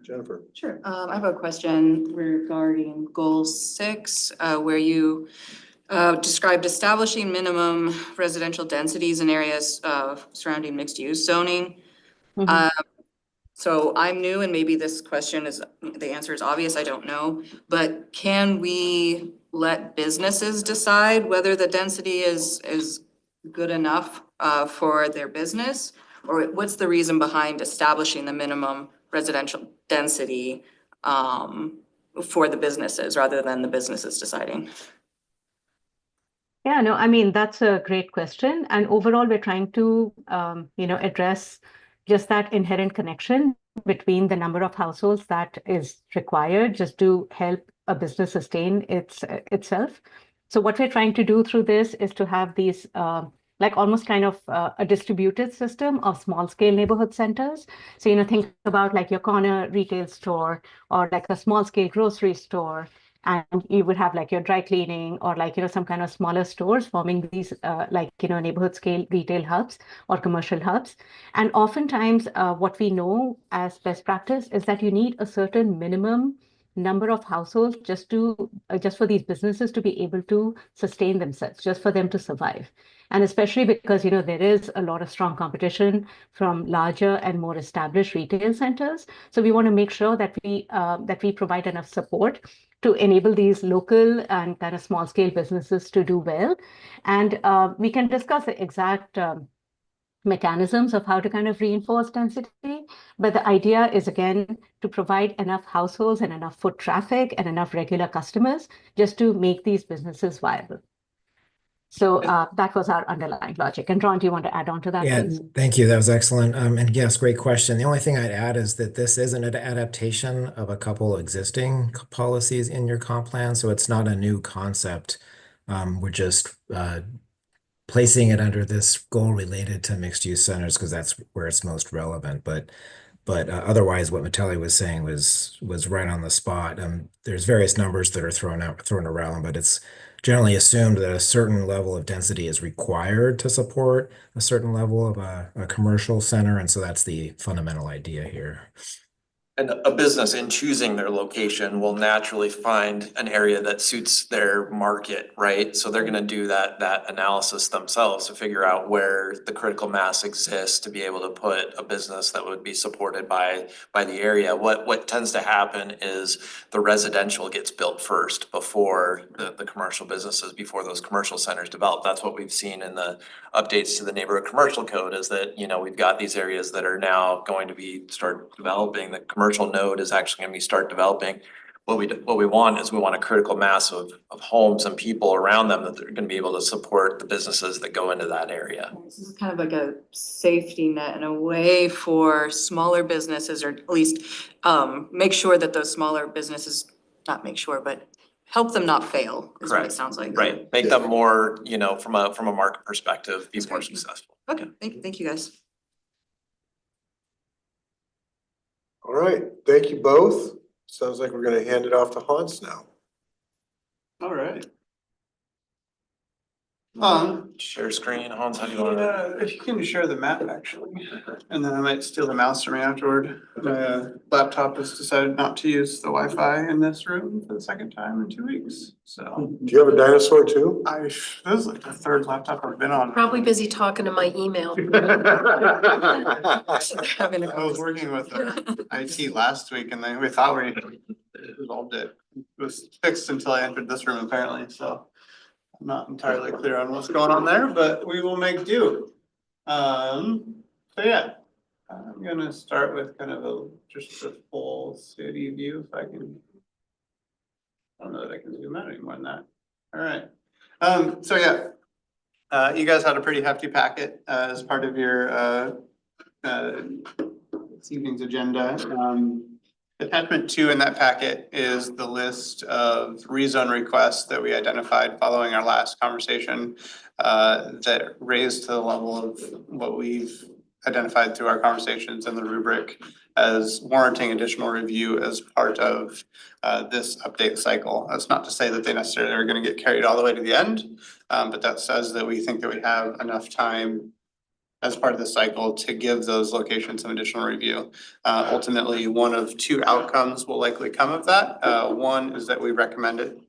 Jennifer? Sure. I have a question regarding goal 6, where you described establishing minimum residential densities in areas surrounding mixed use zoning. Mhm. So I'm new, and maybe this question is, the answer is obvious, I don't know. But can we let businesses decide whether the density is good enough for their business? Or what's the reason behind establishing the minimum residential density for the businesses rather than the businesses deciding? Yeah, no, I mean, that's a great question. And overall, we're trying to, address just that inherent connection between the number of households that is required just to help a business sustain itself. So what we're trying to do through this is to have these like almost kind of a distributed system of small scale neighborhood centers. So, think about like your corner retail store or like a small scale grocery store, and you would have like your dry cleaning or like some kind of smaller stores forming these neighborhood scale retail hubs or commercial hubs. And oftentimes what we know as best practice is that you need a certain minimum number of households just for these businesses to be able to sustain themselves, just for them to survive. And especially because there is a lot of strong competition from larger and more established retail centers. So we want to make sure that we provide enough support to enable these local and kind of small scale businesses to do well. And we can discuss the exact mechanisms of how to kind of reinforce density. But the idea is, again, to provide enough households and enough foot traffic and enough regular customers just to make these businesses viable. So that was our underlying logic. And Ron, do you want to add on to that, Yeah, please? thank you. That was excellent. And yes, great question. The only thing I'd add is that this is an adaptation of a couple existing policies in your comp plan. So it's not a new concept. We're just placing it under this goal related to mixed use centers because that's where it's most relevant. But otherwise, what Mitali was saying was right on the spot. There's various numbers that are thrown around, but it's generally assumed that a certain level of density is required to support a certain level of a commercial center, and so that's the fundamental idea here. And a business in choosing their location will naturally find an area that suits their market, right? So they're gonna do that analysis themselves to figure out where the critical mass exists to be able to put a business that would be supported by the area. What tends to happen is the residential gets built first before the commercial businesses, before those commercial centers develop. That's what we've seen in the updates to the neighborhood commercial code, is that, we've got these areas that are now going to be start developing. The commercial node is actually gonna be start developing. What we want is we want a critical mass of homes and people around them that they're gonna be able to support the businesses that go into that area. This is kind of like a safety net in a way for smaller businesses, or at least make sure that those smaller businesses, not make sure, but help them not fail, is what it Correct. sounds like. Right, make them more, from a market perspective, be more successful. Okay, thank you guys. All right, thank you both. Sounds like we're gonna hand it off to Hans now. All right. Share screen, Hans, how do you want to? Yeah, if you can share the map actually, and then I might steal the mouse from me afterward. My laptop has decided not to use the Wi-Fi in this room for the second time in 2 weeks, so. Do you have a dinosaur too? This is like the third laptop I've been on. Probably busy talking to my email. I was working with IT last week and we thought we resolved it. It was fixed until I entered this room apparently, so. I'm not entirely clear on what's going on there, but we will make do. So yeah, I'm gonna start with kind of just a full city view if I can. I don't know that I can zoom out any more than that. All right. So yeah, you guys had a pretty hefty packet as part of your this evening's agenda. Attachment 2 in that packet is the list of rezone requests that we identified following our last conversation that raised to the level of what we've identified through our conversations in the rubric as warranting additional review as part of this update cycle. That's not to say that they necessarily are going to get carried all the way to the end, but that says that we think that we have enough time as part of the cycle to give those locations some additional review. Ultimately, one of two outcomes will likely come of that. One is that we recommend it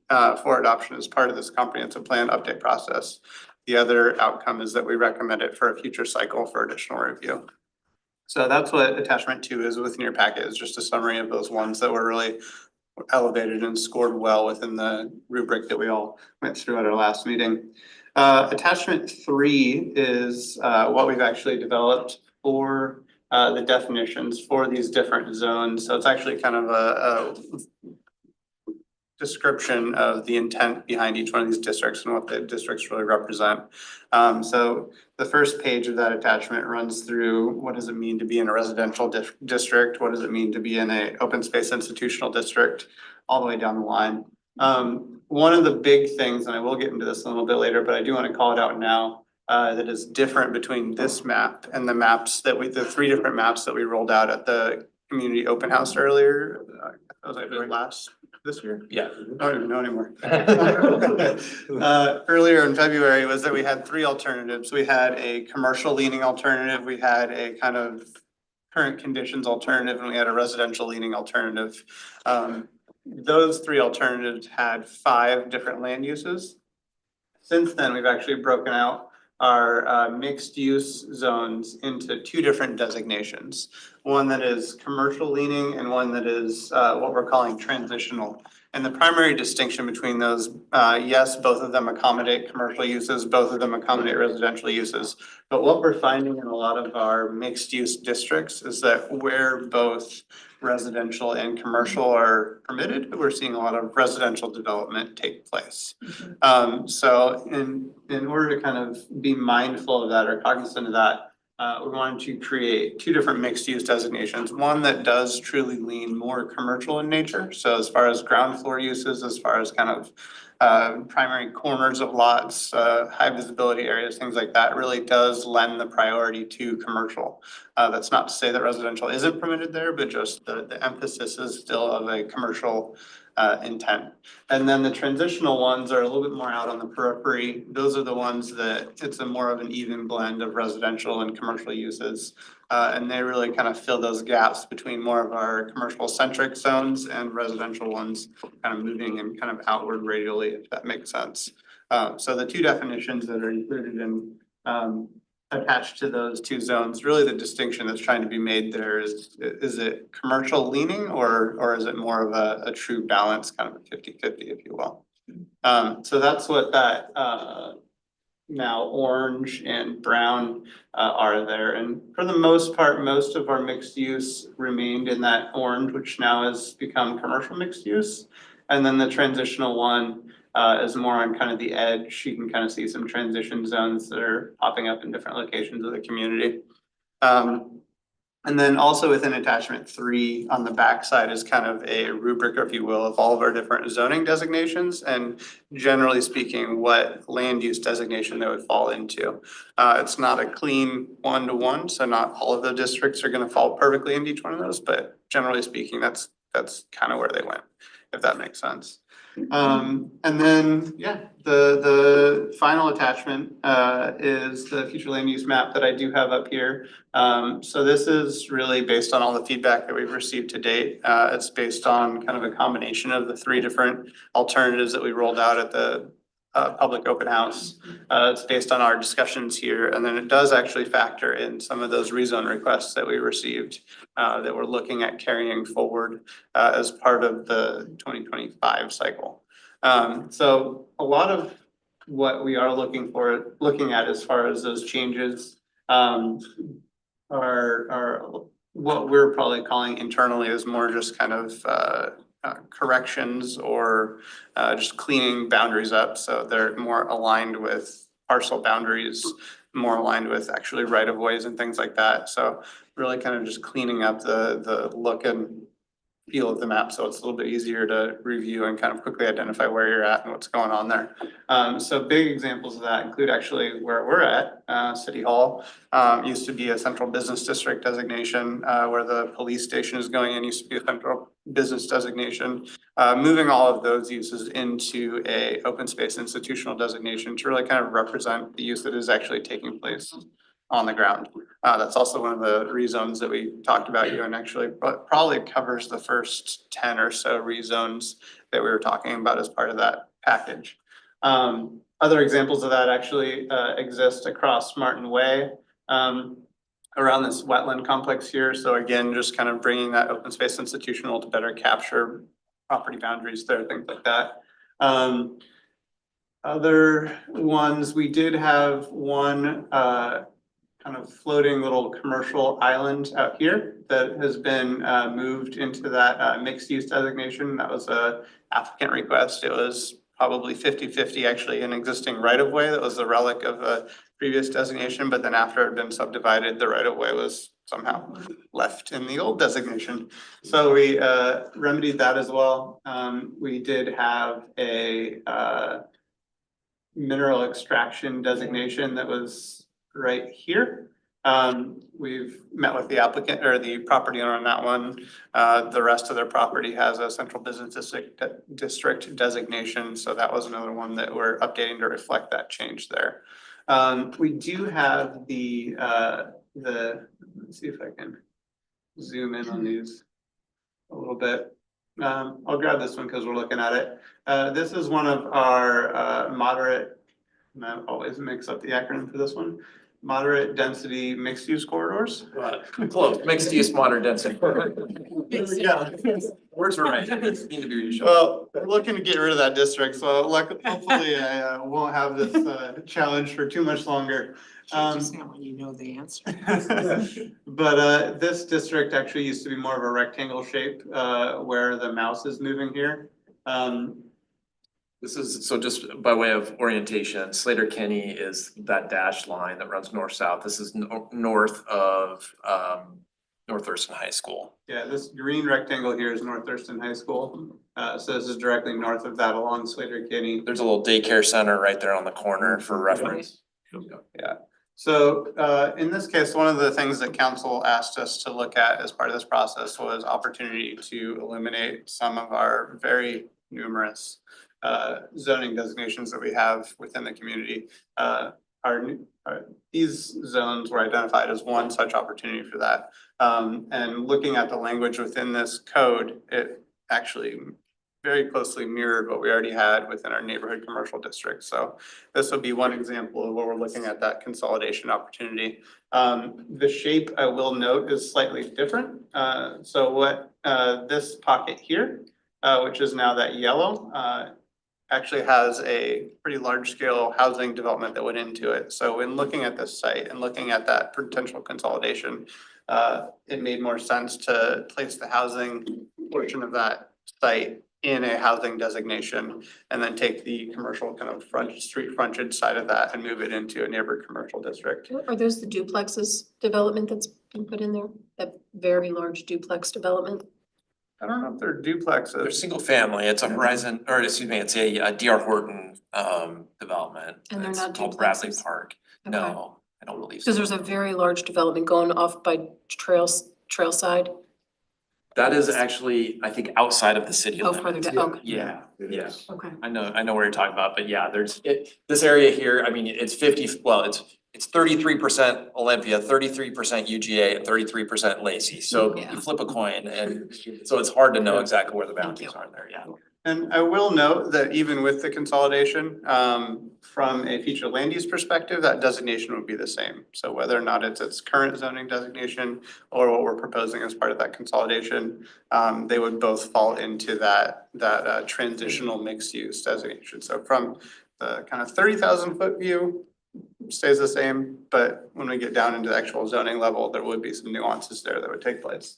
for adoption as part of this comprehensive plan update process. The other outcome is that we recommend it for a future cycle for additional review. So that's what attachment 2 is within your packet, is just a summary of those ones that were really elevated and scored well within the rubric that we all went through at our last meeting. Attachment 3 is what we've actually developed for the definitions for these different zones. So it's actually kind of a description of the intent behind each one of these districts and what the districts really represent. So the first page of that attachment runs through what does it mean to be in a residential district? What does it mean to be in a open space institutional district? All the way down the line. One of the big things, and I will get into this a little bit later, but I do want to call it out now, that is different between this map and the maps that the 3 different maps that we rolled out at the community open house earlier. That was like this year? Yeah. I don't even know anymore. Earlier in February was that we had 3 alternatives. We had a commercial leaning alternative, we had a kind of current conditions alternative, and we had a residential leaning alternative. Those 3 alternatives had 5 different land uses. Since then, we've actually broken out our mixed use zones into 2 different designations. One that is commercial leaning and one that is what we're calling transitional. And the primary distinction between those, yes, both of them accommodate commercial uses, both of them accommodate residential uses. But what we're finding in a lot of our mixed use districts is that where both residential and commercial are permitted, we're seeing a lot of residential development take place. So in order to kind of be mindful of that or cognizant of that, we wanted to create 2 different mixed use designations. One that does truly lean more commercial in nature. So as far as ground floor uses, as far as kind of primary corners of lots, high visibility areas, things like that, really does lend the priority to commercial. That's not to say that residential isn't permitted there, but just the emphasis is still of a commercial intent. And then the transitional ones are a little bit more out on the periphery. Those are the ones that it's a more of an even blend of residential and commercial uses. And they really kind of fill those gaps between more of our commercial centric zones and residential ones kind of moving and kind of outward radially, if that makes sense. So the 2 definitions that are included in attached to those 2 zones, really the distinction that's trying to be made there is it commercial leaning or is it more of a true balance, kind of a 50-50, if you will. So that's what that now orange and brown are there. And for the most part, most of our mixed use remained in that orange, which now has become commercial mixed use. And then the transitional one is more on kind of the edge. You can kind of see some transition zones that are popping up in different locations of the community. And then also within attachment 3 on the backside is kind of a rubric, if you will, of all of our different zoning designations and generally speaking, what land use designation they would fall into. It's not a clean 1-to-1, so not all of the districts are going to fall perfectly into each one of those, but generally speaking, that's kind of where they went, if that makes sense. And then, yeah, the final attachment is the future land use map that I do have up here. So this is really based on all the feedback that we've received to date. It's based on kind of a combination of the 3 different alternatives that we rolled out at the public open house. It's based on our discussions here, and then it does actually factor in some of those rezone requests that we received that we're looking at carrying forward as part of the 2025 cycle. So a lot of what we are looking at as far as those changes are what we're probably calling internally is more just kind of corrections or just cleaning boundaries up. So they're more aligned with parcel boundaries, more aligned with actually right of ways and things like that. So really kind of just cleaning up the look and feel of the map, so it's a little bit easier to review and kind of quickly identify where you're at and what's going on there. So big examples of that include actually where we're at, City Hall. Used to be a central business district designation, where the police station is going in, used to be a central business designation. Moving all of those uses into a open space institutional designation to really kind of represent the use that is actually taking place on the ground. That's also one of the rezones that we talked about you, and actually probably covers the first 10 or so rezones that we were talking about as part of that package. Other examples of that actually exist across Martin Way, around this wetland complex here. So again, just kind of bringing that open space institutional to better capture property boundaries there, things like that. Other ones, we did have one kind of floating little commercial island out here that has been moved into that mixed use designation. That was a applicant request. It was probably 50-50 actually an existing right of way that was the relic of a previous designation, but then after it had been subdivided, the right of way was somehow left in the old designation. So we remedied that as well. We did have a mineral extraction designation that was right here. We've met with the applicant or the property owner on that one. The rest of their property has a central business district designation. So that was another one that we're updating to reflect that change there. We do have let's see if I can zoom in on these a little bit. I'll grab this one because we're looking at it. This is one of our moderate, and I always mix up the acronym for this one, moderate density mixed use corridors. Close, mixed use, modern density. Yeah. Words are right. Need to be reassured. Well, we're looking to get rid of that district, so hopefully I won't have this challenge for too much longer. When you know the answer. But this district actually used to be more of a rectangle shape where the mouse is moving here. This is, so just by way of orientation, Slater Kenny is that dashed line that runs north-south. This is north of North Thurston High School. Yeah, this green rectangle here is North Thurston High School. So this is directly north of that along Slater Kenny. There's a little daycare center right there on the corner for reference. Yeah, so in this case, one of the things that council asked us to look at as part of this process was opportunity to eliminate some of our very numerous zoning designations that we have within the community. These zones were identified as one such opportunity for that. And looking at the language within this code, it actually very closely mirrored what we already had within our neighborhood commercial district. So this would be one example of where we're looking at that consolidation opportunity. The shape, I will note, is slightly different. So what this pocket here, which is now that yellow, actually has a pretty large scale housing development that went into it. So in looking at this site and looking at that potential consolidation, it made more sense to place the housing portion of that site in a housing designation and then take the commercial kind of street frontage side of that and move it into a neighborhood commercial district. Are those the duplexes development that's been put in there? That very large duplex development? I don't know if they're duplexes. They're single family. It's a Horizon, or excuse me, it's a DR Horton development. And they're It's not called Bradley duplexes? Park. Okay. No, I don't believe so. Because there's a very large development going off by Trailside. That is actually, I think, outside of the city Oh, further limits. down, okay, Yeah, yeah. okay. I know where you're talking about, but yeah, this area here, I mean, it's 33% Olympia, 33% UGA, and 33% Lacey. So Yeah. you flip a coin, and so it's hard to know exactly where the Thank boundaries you. are there, yeah. And I will note that even with the consolidation, from a future land use perspective, that designation would be the same. So whether or not it's its current zoning designation or what we're proposing as part of that consolidation, they would both fall into that transitional mixed use designation. So from the kind of 30,000 foot view, stays the same, but when we get down into the actual zoning level, there would be some nuances there that would take place.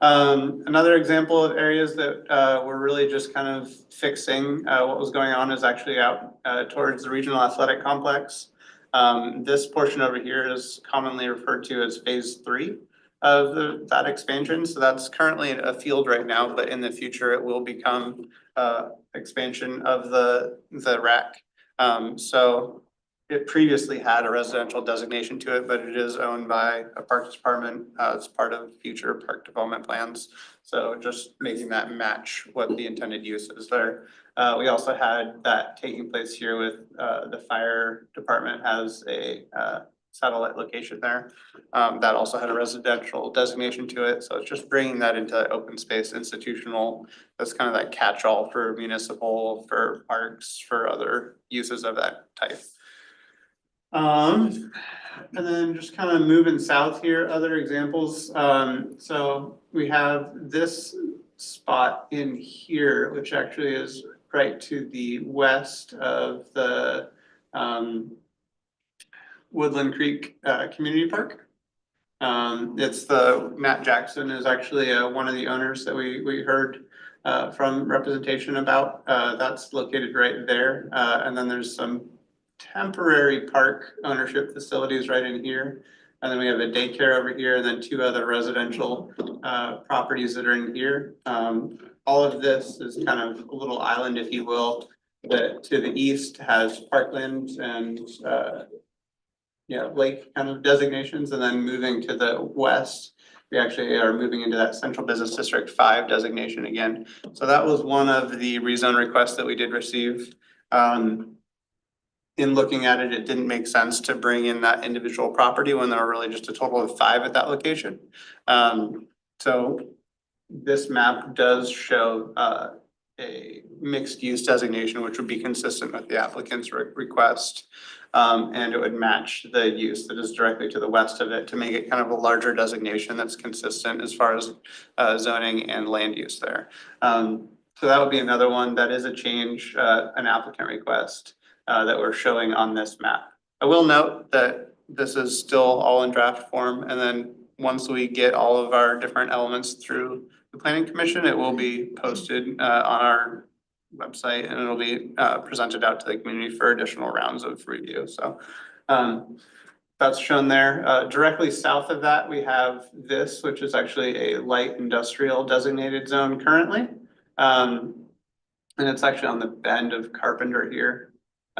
Another example of areas that we're really just kind of fixing what was going on is actually out towards the regional athletic complex. This portion over here is commonly referred to as phase 3. of that expansion. So that's currently a field right now, but in the future it will become expansion of the rack. So it previously had a residential designation to it, but it is owned by a parks department as part of future park development plans. So just making that match what the intended use is there. We also had that taking place here with the fire department has a satellite location there. That also had a residential designation to it. So it's just bringing that into open space institutional. That's kind of that catch-all for municipal, for parks, for other uses of that type. And then just kind of moving south here, other examples. So we have this spot in here, which actually is right to the west of the Woodland Creek Community Park. It's Matt Jackson is actually one of the owners that we heard from representation about. That's located right there. And then there's some temporary park ownership facilities right in here. And then we have a daycare over here and then two other residential properties that are in here. All of this is kind of a little island, if you will, that to the east has parkland and lake kind of designations, and then moving to the west, we actually are moving into that Central Business District 5 designation again. So that was one of the rezone requests that we did receive. In looking at it, it didn't make sense to bring in that individual property when there were really just a total of 5 at that location. So this map does show a mixed use designation, which would be consistent with the applicant's request. And it would match the use that is directly to the west of it to make it kind of a larger designation that's consistent as far as zoning and land use there. So that would be another one that is a change, an applicant request that we're showing on this map. I will note that this is still all in draft form, and then once we get all of our different elements through the planning commission, it will be posted on our website and it'll be presented out to the community for additional rounds of review. So that's shown there. Directly south of that, we have this, which is actually a light industrial designated zone currently. And it's actually on the bend of Carpenter here.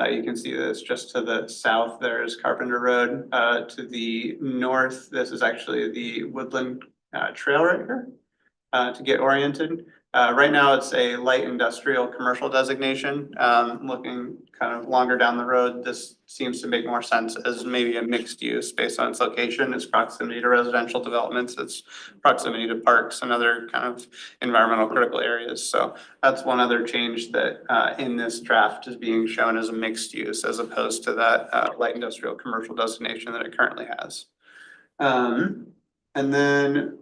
You can see this just to the south, there's Carpenter Road. To the north, this is actually the Woodland Trail right here to get oriented. Right now, it's a light industrial commercial designation. Looking kind of longer down the road, this seems to make more sense as maybe a mixed use based on its location, its proximity to residential developments, its proximity to parks and other kind of environmental critical areas. So that's one other change that in this draft is being shown as a mixed use as opposed to that light industrial commercial designation that it currently has. And then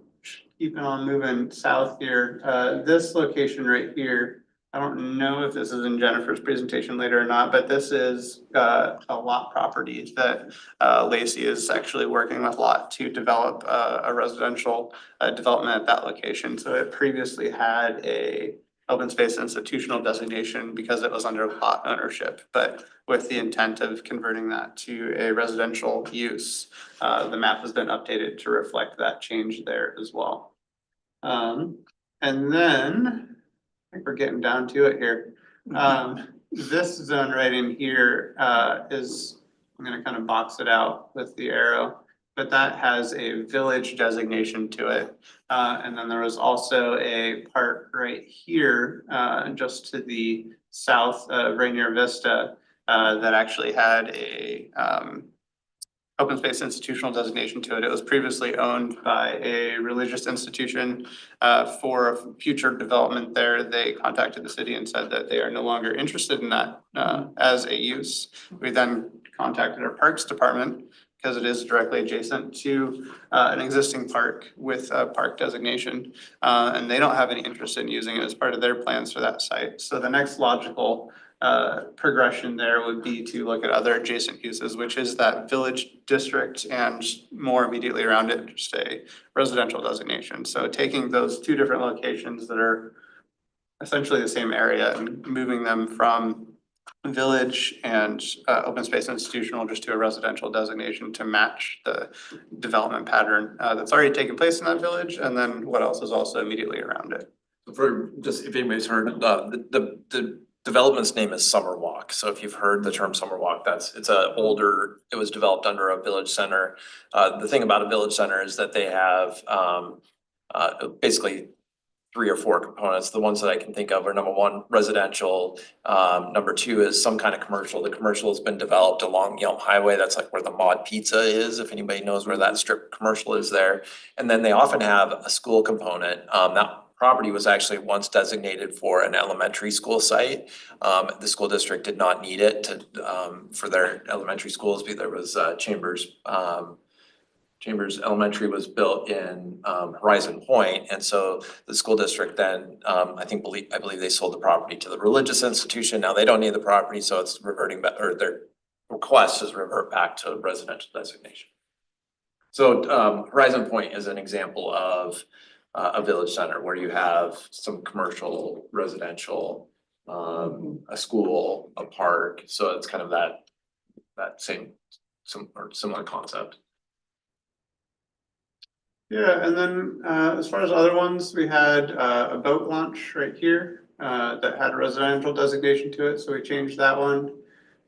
keeping on moving south here, this location right here, I don't know if this is in Jennifer's presentation later or not, but this is a lot property that Lacey is actually working with lot to develop a residential development at that location. So it previously had a open space institutional designation because it was under lot ownership, but with the intent of converting that to a residential use, the map has been updated to reflect that change there as well. And then I think we're getting down to it here. This zone right in here is, I'm gonna kind of box it out with the arrow, but that has a village designation to it. And then there was also a part right here, just to the south of Rainier Vista, that actually had a open space institutional designation to it. It was previously owned by a religious institution. For future development there, they contacted the city and said that they are no longer interested in that as a use. We then contacted our parks department because it is directly adjacent to an existing park with a park designation. And they don't have any interest in using it as part of their plans for that site. So the next logical progression there would be to look at other adjacent uses, which is that village district and more immediately around it, just a residential designation. So taking those two different locations that are essentially the same area and moving them from village and open space institutional just to a residential designation to match the development pattern that's already taken place in that village, and then what else is also immediately around it. For just if anybody's heard, the development's name is Summer Walk. So if you've heard the term Summer Walk, it's it was developed under a village center. The thing about a village center is that they have basically 3 or 4 components. The ones that I can think of are number 1, residential. Number 2 is some kind of commercial. The commercial has been developed along Yelm Highway. That's like where the Mod Pizza is, if anybody knows where that strip commercial is there. And then they often have a school component. That property was actually once designated for an elementary school site. The school district did not need it to for their elementary schools, because there was Chambers Elementary was built in Horizon Point, and so the school district then, I believe they sold the property to the religious institution. Now they don't need the property, so it's reverting back, or their request is revert back to residential designation. So Horizon Point is an example of a village center where you have some commercial, residential, a school, a park. So it's kind of that similar concept. Yeah, and then as far as other ones, we had a boat launch right here that had a residential designation to it, so we changed that one.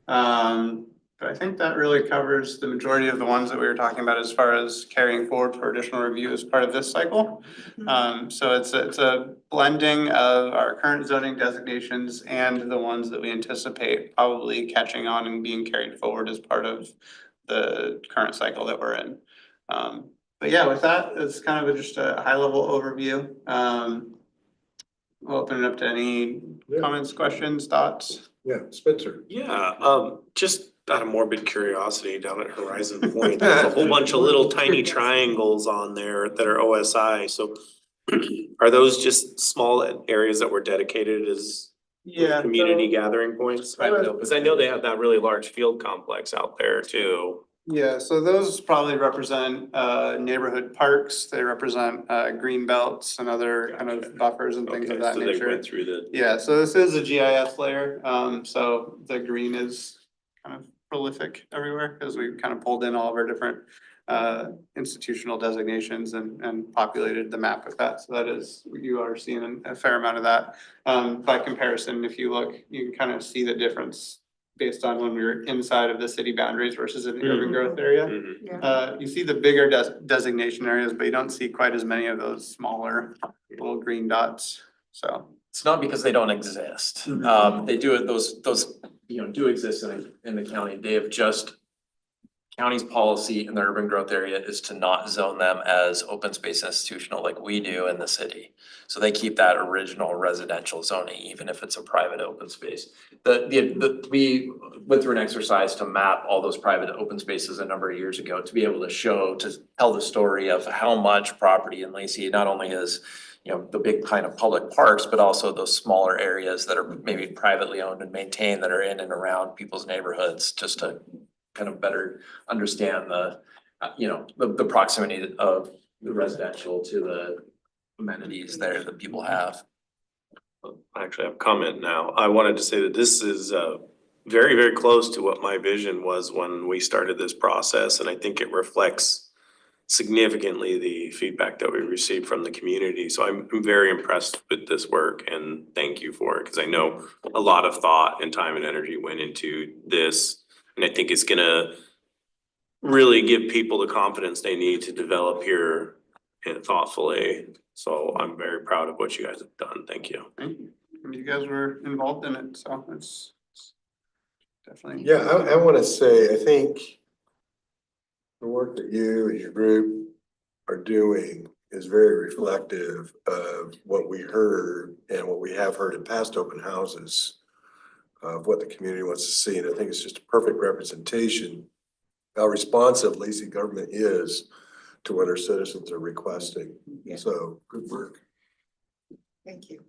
But I think that really covers the majority of the ones that we were talking about as far as carrying forward for additional review as part of this cycle. So it's a blending of our current zoning designations and the ones that we anticipate probably catching on and being carried forward as part of the current cycle that we're in. But yeah, with that, it's kind of just a high level overview. We'll open it up to any comments, questions, thoughts. Yeah, Spencer. Yeah, just out of morbid curiosity, down at Horizon Point, there's a whole bunch of little tiny triangles on there that are OSI, so are those just small areas that were dedicated as Yeah. community gathering points? Cause I know they have that really large field complex out there too. Yeah, so those probably represent neighborhood parks, they represent green belts and other kind of buffers and things of Okay, that so they nature. went through the. Yeah, so this is a GIS layer, so the green is kind of prolific everywhere, because we kind of pulled in all of our different institutional designations and populated the map with that, so that is, you are seeing a fair amount of that. By comparison, if you look, you can kind of see the difference based on when we were inside of the city boundaries versus in the urban growth area. Mhm. You see the bigger designation areas, but you don't see quite as many of those smaller little green dots, so. It's not because they don't exist. They do it, those, do exist in the county. They have just, county's policy in the urban growth area is to not zone them as open space institutional like we do in the city. So they keep that original residential zoning, even if it's a private open space. We went through an exercise to map all those private open spaces a number of years ago to be able to tell the story of how much property in Lacey not only is, the big kind of public parks, but also those smaller areas that are maybe privately owned and maintained that are in and around people's neighborhoods, just to kind of better understand the proximity of the residential to the amenities there that people have. I actually have a comment now. I wanted to say that this is very, very close to what my vision was when we started this process, and I think it reflects significantly the feedback that we received from the community. So I'm very impressed with this work, and thank you for it, because I know a lot of thought and time and energy went into this. And I think it's gonna really give people the confidence they need to develop here thoughtfully. So I'm very proud of what you guys have done. Thank you. Thank you. You guys were involved in it, so it's definitely. Yeah, I wanna say, I think the work that you and your group are doing is very reflective of what we heard and what we have heard in past open houses of what the community wants to see, and I think it's just a perfect representation how responsive Lacey government is to what our citizens are requesting. Yeah. So, good work. Thank you.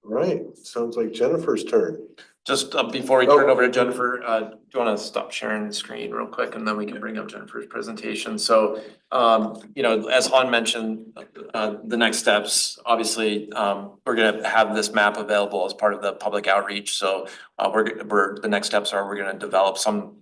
Right, sounds like Jennifer's turn. Just before we turn it over to Jennifer, do you wanna stop sharing the screen real quick and then we can bring up Jennifer's presentation? So, you know, as Han mentioned, the next steps, obviously, we're gonna have this map available as part of the public outreach. So, the next steps are we're gonna develop some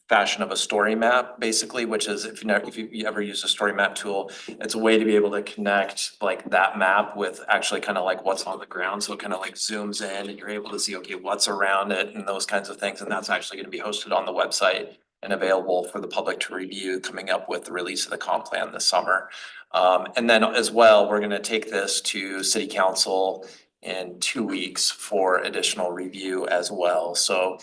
fashion of a story map, basically, which is if you ever use a story map tool, it's a way to be able to connect like that map with actually kind of like what's on the ground. So it kind of like zooms in and you're able to see, okay, what's around it and those kinds of things. And that's actually gonna be hosted on the website and available for the public to review coming up with the release of the comp plan this summer. And then as well, we're gonna take this to city council in 2 weeks for additional review as well. So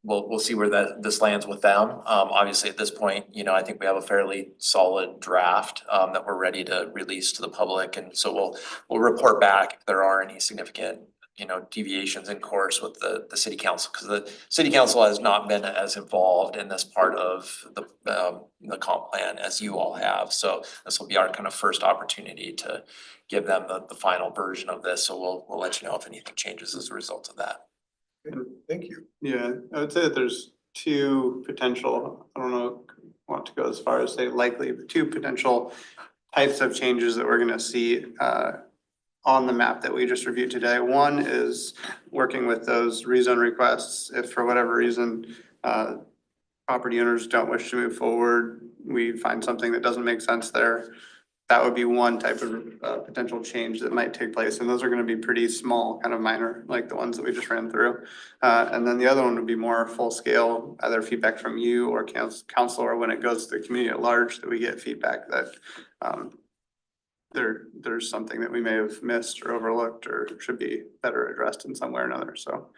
we'll see where this lands with them. Obviously, at this point, you know, I think we have a fairly solid draft that we're ready to release to the public. And so we'll report back if there are any significant, you know, deviations in course with the city council, because the city council has not been as involved in this part of the comp plan as you all have. So this will be our kind of first opportunity to give them the final version of this. So we'll let you know if anything changes as a result of that. Thank you. Yeah, I would say that there's two potential, I don't know, want to go as far as say likely, but two potential types of changes that we're gonna see on the map that we just reviewed today. One is working with those rezone requests. If for whatever reason property owners don't wish to move forward, we find something that doesn't make sense there. That would be one type of potential change that might take place, and those are gonna be pretty small, kind of minor, like the ones that we just ran through. And then the other one would be more full scale, either feedback from you or council, or when it goes to the community at large, that we get feedback that there's something that we may have missed or overlooked or should be better addressed in some way or another, so.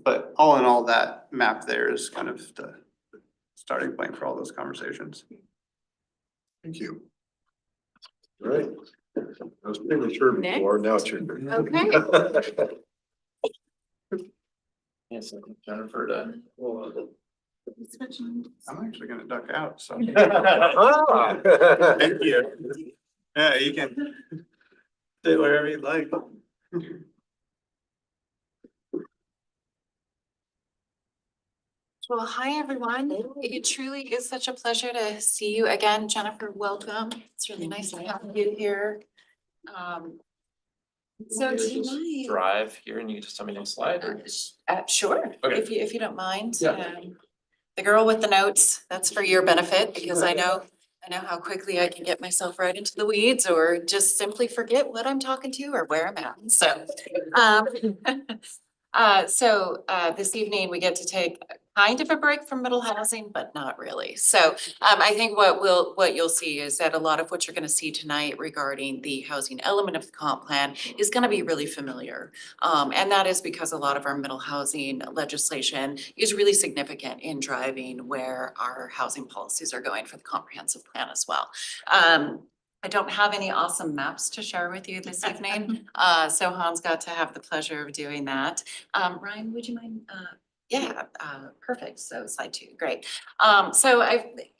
But all in all, that map there is kind of the starting point for all those conversations. Thank you. All right. I was premature before, now it's your turn. Okay. Yes, Jennifer to. I'm actually gonna duck out, so. Ah. Thank you. Yeah, you can stay wherever you'd like. Well, hi, everyone. It truly is such a pleasure to see you again. Jennifer, welcome. It's really nice to have you here. So tonight, Drive here and you can just tell me next slide or. sure, Okay. if you don't mind. Yeah. The girl with the notes, that's for your benefit, because I know how quickly I can get myself right into the weeds or just simply forget what I'm talking to or where I'm at. So, this evening we get to take kind of a break from middle housing, but not really. So I think what you'll see is that a lot of what you're gonna see tonight regarding the housing element of the comp plan is gonna be really familiar. And that is because a lot of our middle housing legislation is really significant in driving where our housing policies are going for the comprehensive plan as well. I don't have any awesome maps to share with you this evening, so Hans got to have the pleasure of doing that. Ryan, would you mind? Yeah, perfect. So slide 2, great.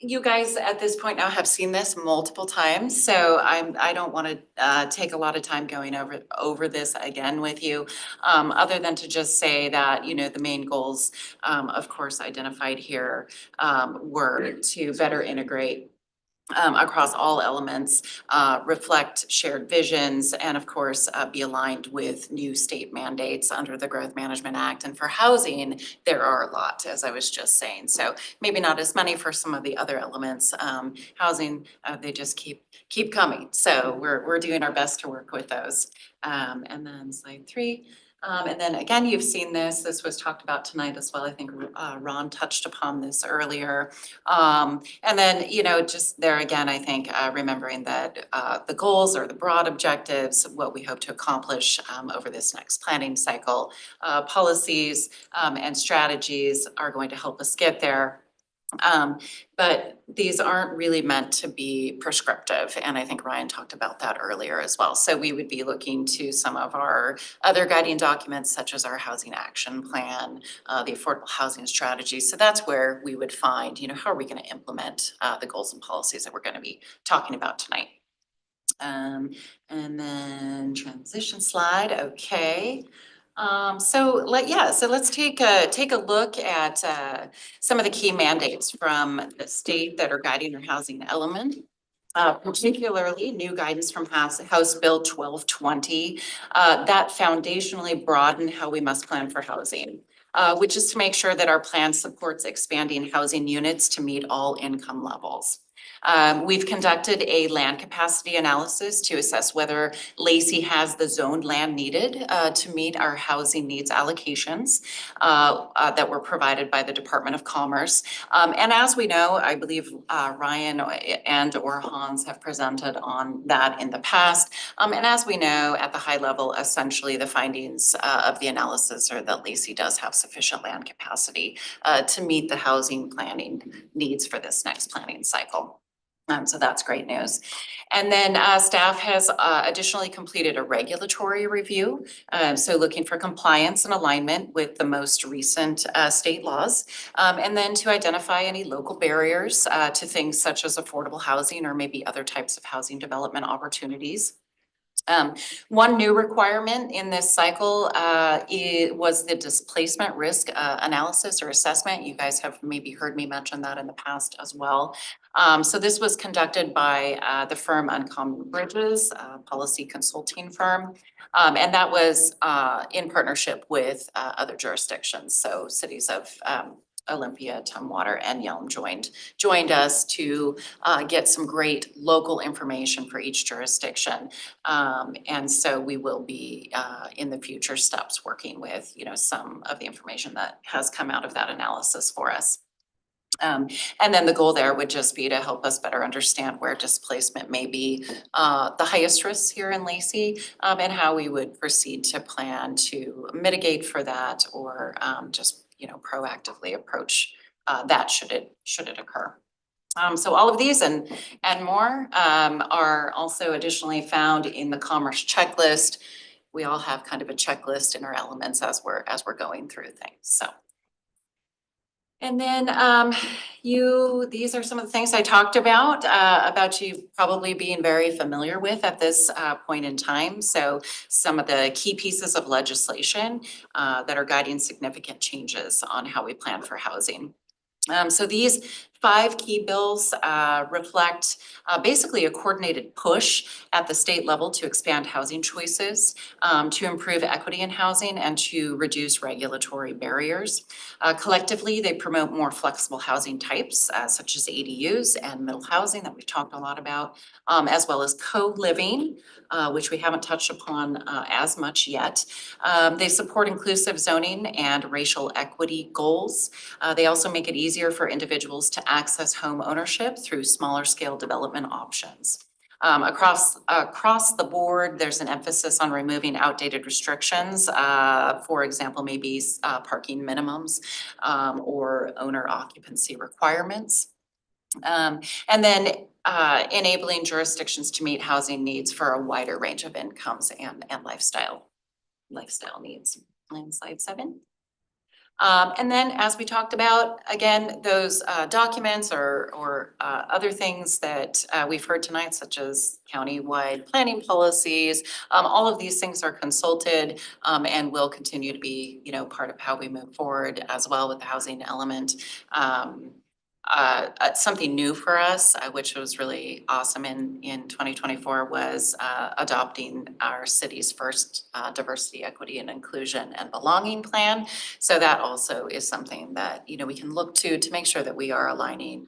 You guys at this point now have seen this multiple times, so I don't want to take a lot of time going over this again with you, other than to just say that, you know, the main goals, of course, identified here, were to better integrate across all elements, reflect shared visions, and of course, be aligned with new state mandates under the Growth Management Act. And for housing, there are a lot, as I was just saying. So maybe not as many for some of the other elements. Housing, they just keep coming. So we're doing our best to work with those. And then slide 3. And then again, you've seen this was talked about tonight as well. I think Ron touched upon this earlier. And then, you know, just there again, I think remembering that the goals or the broad objectives, what we hope to accomplish over this next planning cycle, policies and strategies are going to help us get there. But these aren't really meant to be prescriptive, and I think Ryan talked about that earlier as well. So we would be looking to some of our other guiding documents, such as our housing action plan, the affordable housing strategy. So that's where we would find, you know, how are we going to implement the goals and policies that we're going to be talking about tonight. And then transition slide, okay. So let's take a look at some of the key mandates from the state that are guiding our housing element. Particularly new guidance from House Bill 1220 that foundationally broaden how we must plan for housing. Which is to make sure that our plan supports expanding housing units to meet all income levels. We've conducted a land capacity analysis to assess whether Lacey has the zoned land needed to meet our housing needs allocations that were provided by the Department of Commerce. And as we know, I believe Ryan and or Hans have presented on that in the past. And as we know, at the high level, essentially the findings of the analysis are that Lacey does have sufficient land capacity to meet the housing planning needs for this next planning cycle. So that's great news. And then staff has additionally completed a regulatory review. So looking for compliance and alignment with the most recent state laws. And then to identify any local barriers to things such as affordable housing or maybe other types of housing development opportunities. One new requirement in this cycle was the displacement risk analysis or assessment. You guys have maybe heard me mention that in the past as well. So this was conducted by the firm Uncommon Bridges, policy consulting firm. And that was in partnership with other jurisdictions. So cities of Olympia, Tumwater, and Yelm joined us to get some great local information for each jurisdiction. And so we will be in the future steps working with, some of the information that has come out of that analysis for us. And then the goal there would just be to help us better understand where displacement may be the highest risks here in Lacey, and how we would proceed to plan to mitigate for that or just proactively approach that should it occur. So all of these and more are also additionally found in the Commerce checklist. We all have kind of a checklist in our elements as we're going through things, so. And then these are some of the things I talked about you probably being very familiar with at this point in time. So some of the key pieces of legislation that are guiding significant changes on how we plan for housing. So these 5 key bills reflect basically a coordinated push at the state level to expand housing choices, to improve equity in housing, and to reduce regulatory barriers. Collectively, they promote more flexible housing types, such as ADUs and middle housing that we've talked a lot about, as well as co-living, which we haven't touched upon as much yet. They support inclusive zoning and racial equity goals. They also make it easier for individuals to access home ownership through smaller scale development options. Across the board, there's an emphasis on removing outdated restrictions. For example, maybe parking minimums or owner occupancy requirements. And then enabling jurisdictions to meet housing needs for a wider range of incomes and lifestyle needs. And slide 7. And then as we talked about, again, those documents or other things that we've heard tonight, such as county-wide planning policies, all of these things are consulted and will continue to be, part of how we move forward as well with the housing element. Something new for us, which was really awesome in 2024, was adopting our city's first diversity, equity, and inclusion and belonging plan. So that also is something that we can look to make sure that we are aligning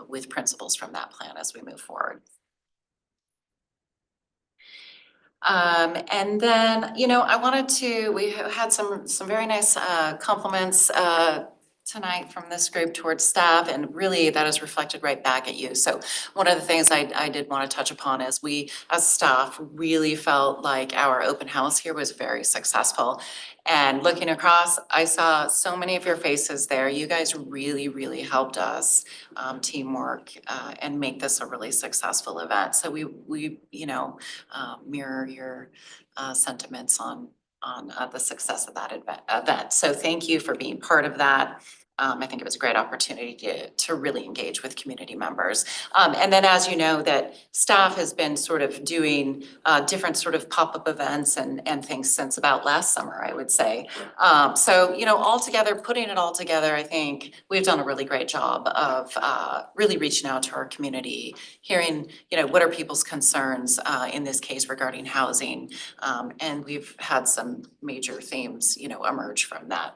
with principles from that plan as we move forward. And then we had some very nice compliments tonight from this group towards staff, and really that is reflected right back at you. So one of the things I did want to touch upon is we as staff really felt like our open house here was very successful. And looking across, I saw so many of your faces there. You guys really, really helped us teamwork and make this a really successful event. So we mirror your sentiments on the success of that event. So thank you for being part of that. I think it was a great opportunity to really engage with community members. And then, as you know, that staff has been sort of doing different sort of pop-up events and things since about last summer, I would say. So, all together, putting it all together, I think we've done a really great job of really reaching out to our community, hearing, what are people's concerns in this case regarding housing. And we've had some major themes, emerge from that.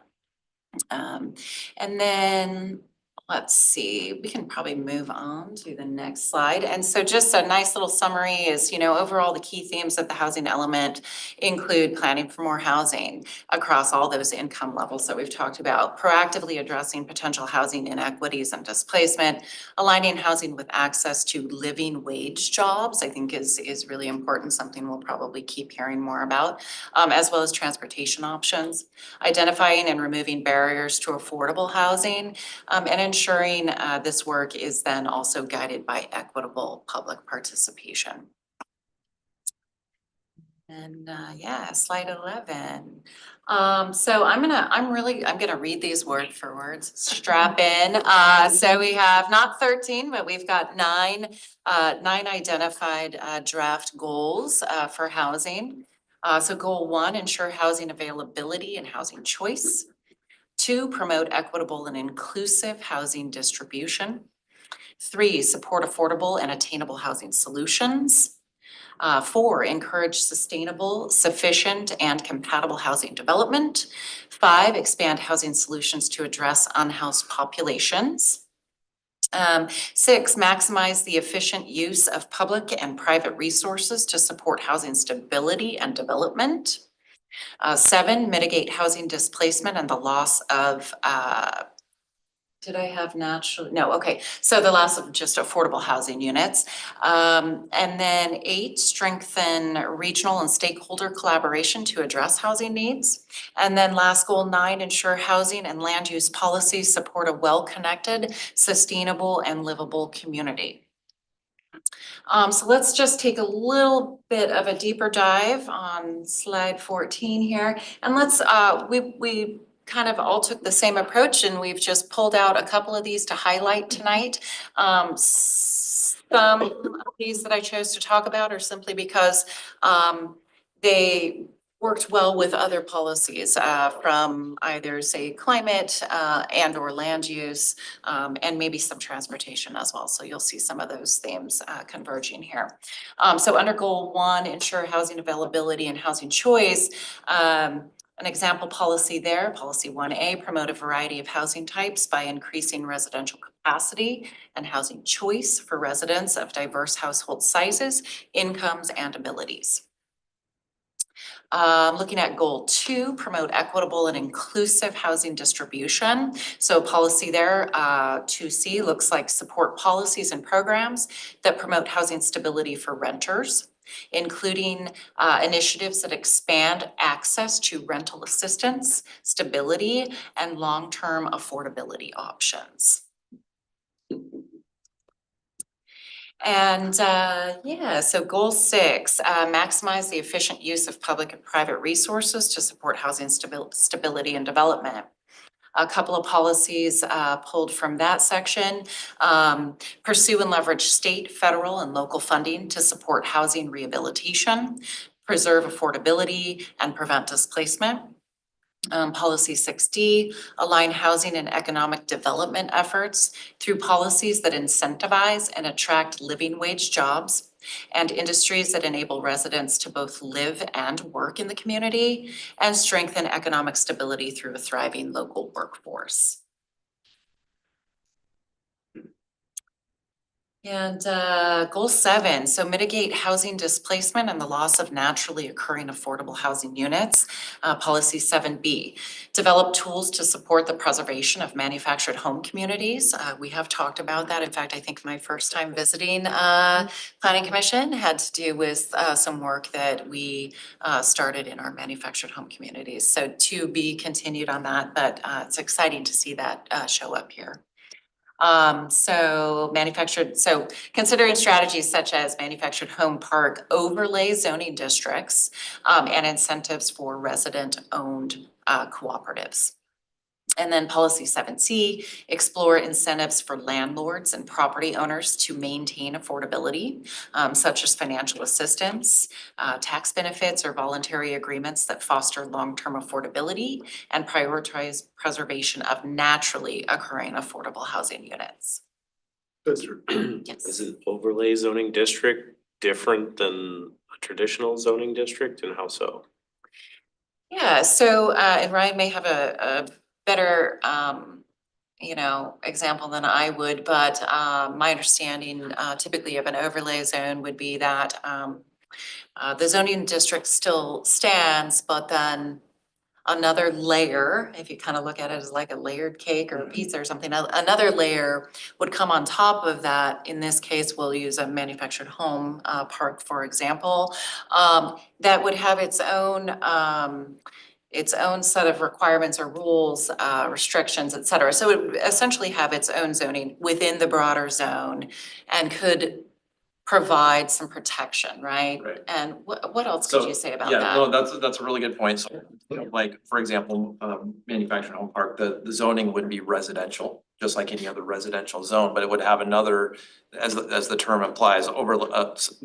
And then, let's see, we can probably move on to the next slide. And so just a nice little summary is, overall the key themes of the housing element include planning for more housing across all those income levels that we've talked about, proactively addressing potential housing inequities and displacement, aligning housing with access to living wage jobs, I think is really important, something we'll probably keep hearing more about, as well as transportation options, identifying and removing barriers to affordable housing, and ensuring this work is then also guided by equitable public participation. And yeah, slide 11. So I'm gonna read these word for words. Strap in. So we have not 13, but we've got nine identified draft goals for housing. So goal 1, ensure housing availability and housing choice. 2, promote equitable and inclusive housing distribution. 3, support affordable and attainable housing solutions. 4, encourage sustainable, sufficient, and compatible housing development. 5, expand housing solutions to address unhoused populations. 6, maximize the efficient use of public and private resources to support housing stability and development. 7, mitigate housing displacement and the loss of, did I have natural? No, okay. So the loss of just affordable housing units. And then 8, strengthen regional and stakeholder collaboration to address housing needs. And then last goal 9, ensure housing and land use policies support a well-connected, sustainable, and livable community. So let's just take a little bit of a deeper dive on slide 14 here. And let's, we kind of all took the same approach and we've just pulled out a couple of these to highlight tonight. Some of these that I chose to talk about are simply because they worked well with other policies from either say climate and or land use and maybe some transportation as well. So you'll see some of those themes converging here. So under goal 1, ensure housing availability and housing choice. An example policy there, policy 1A, promote a variety of housing types by increasing residential capacity and housing choice for residents of diverse household sizes, incomes, and abilities. Looking at goal 2, promote equitable and inclusive housing distribution. So policy there, 2C, looks like support policies and programs that promote housing stability for renters, including initiatives that expand access to rental assistance, stability, and long-term affordability options. And yeah, so goal 6, maximize the efficient use of public and private resources to support housing stability and development. A couple of policies pulled from that section. Pursue and leverage state, federal, and local funding to support housing rehabilitation, preserve affordability, and prevent displacement. Policy 6D, align housing and economic development efforts through policies that incentivize and attract living wage jobs and industries that enable residents to both live and work in the community and strengthen economic stability through a thriving local workforce. And goal 7, so mitigate housing displacement and the loss of naturally occurring affordable housing units. Policy 7B, develop tools to support the preservation of manufactured home communities. We have talked about that. In fact, I think my first time visiting Planning Commission had to do with some work that we started in our manufactured home communities. So to be continued on that, but it's exciting to see that show up here. So considering strategies such as manufactured home park overlay zoning districts, and incentives for resident-owned cooperatives. And then policy 7C, explore incentives for landlords and property owners to maintain affordability, such as financial assistance, tax benefits or voluntary agreements that foster long-term affordability and prioritize preservation of naturally occurring affordable housing units. That's true. Yes. Is an overlay zoning district different than a traditional zoning district, and how so? Yeah, so, and Ryan may have a better, example than I would, but, my understanding, typically of an overlay zone would be that, the zoning district still stands, but then another layer, if you kind of look at it as like a layered cake or a pizza or something, another layer would come on top of that. In this case, we'll use a manufactured home, park, for example, that would have its own set of requirements or rules, restrictions, et cetera. So it would essentially have its own zoning within the broader zone and could provide some protection, right? Right. And what else could you say about Yeah, that? no, that's a really good point. So, like, for example, manufactured home park, the zoning would be residential, just like any other residential zone, but it would have another, as the term implies,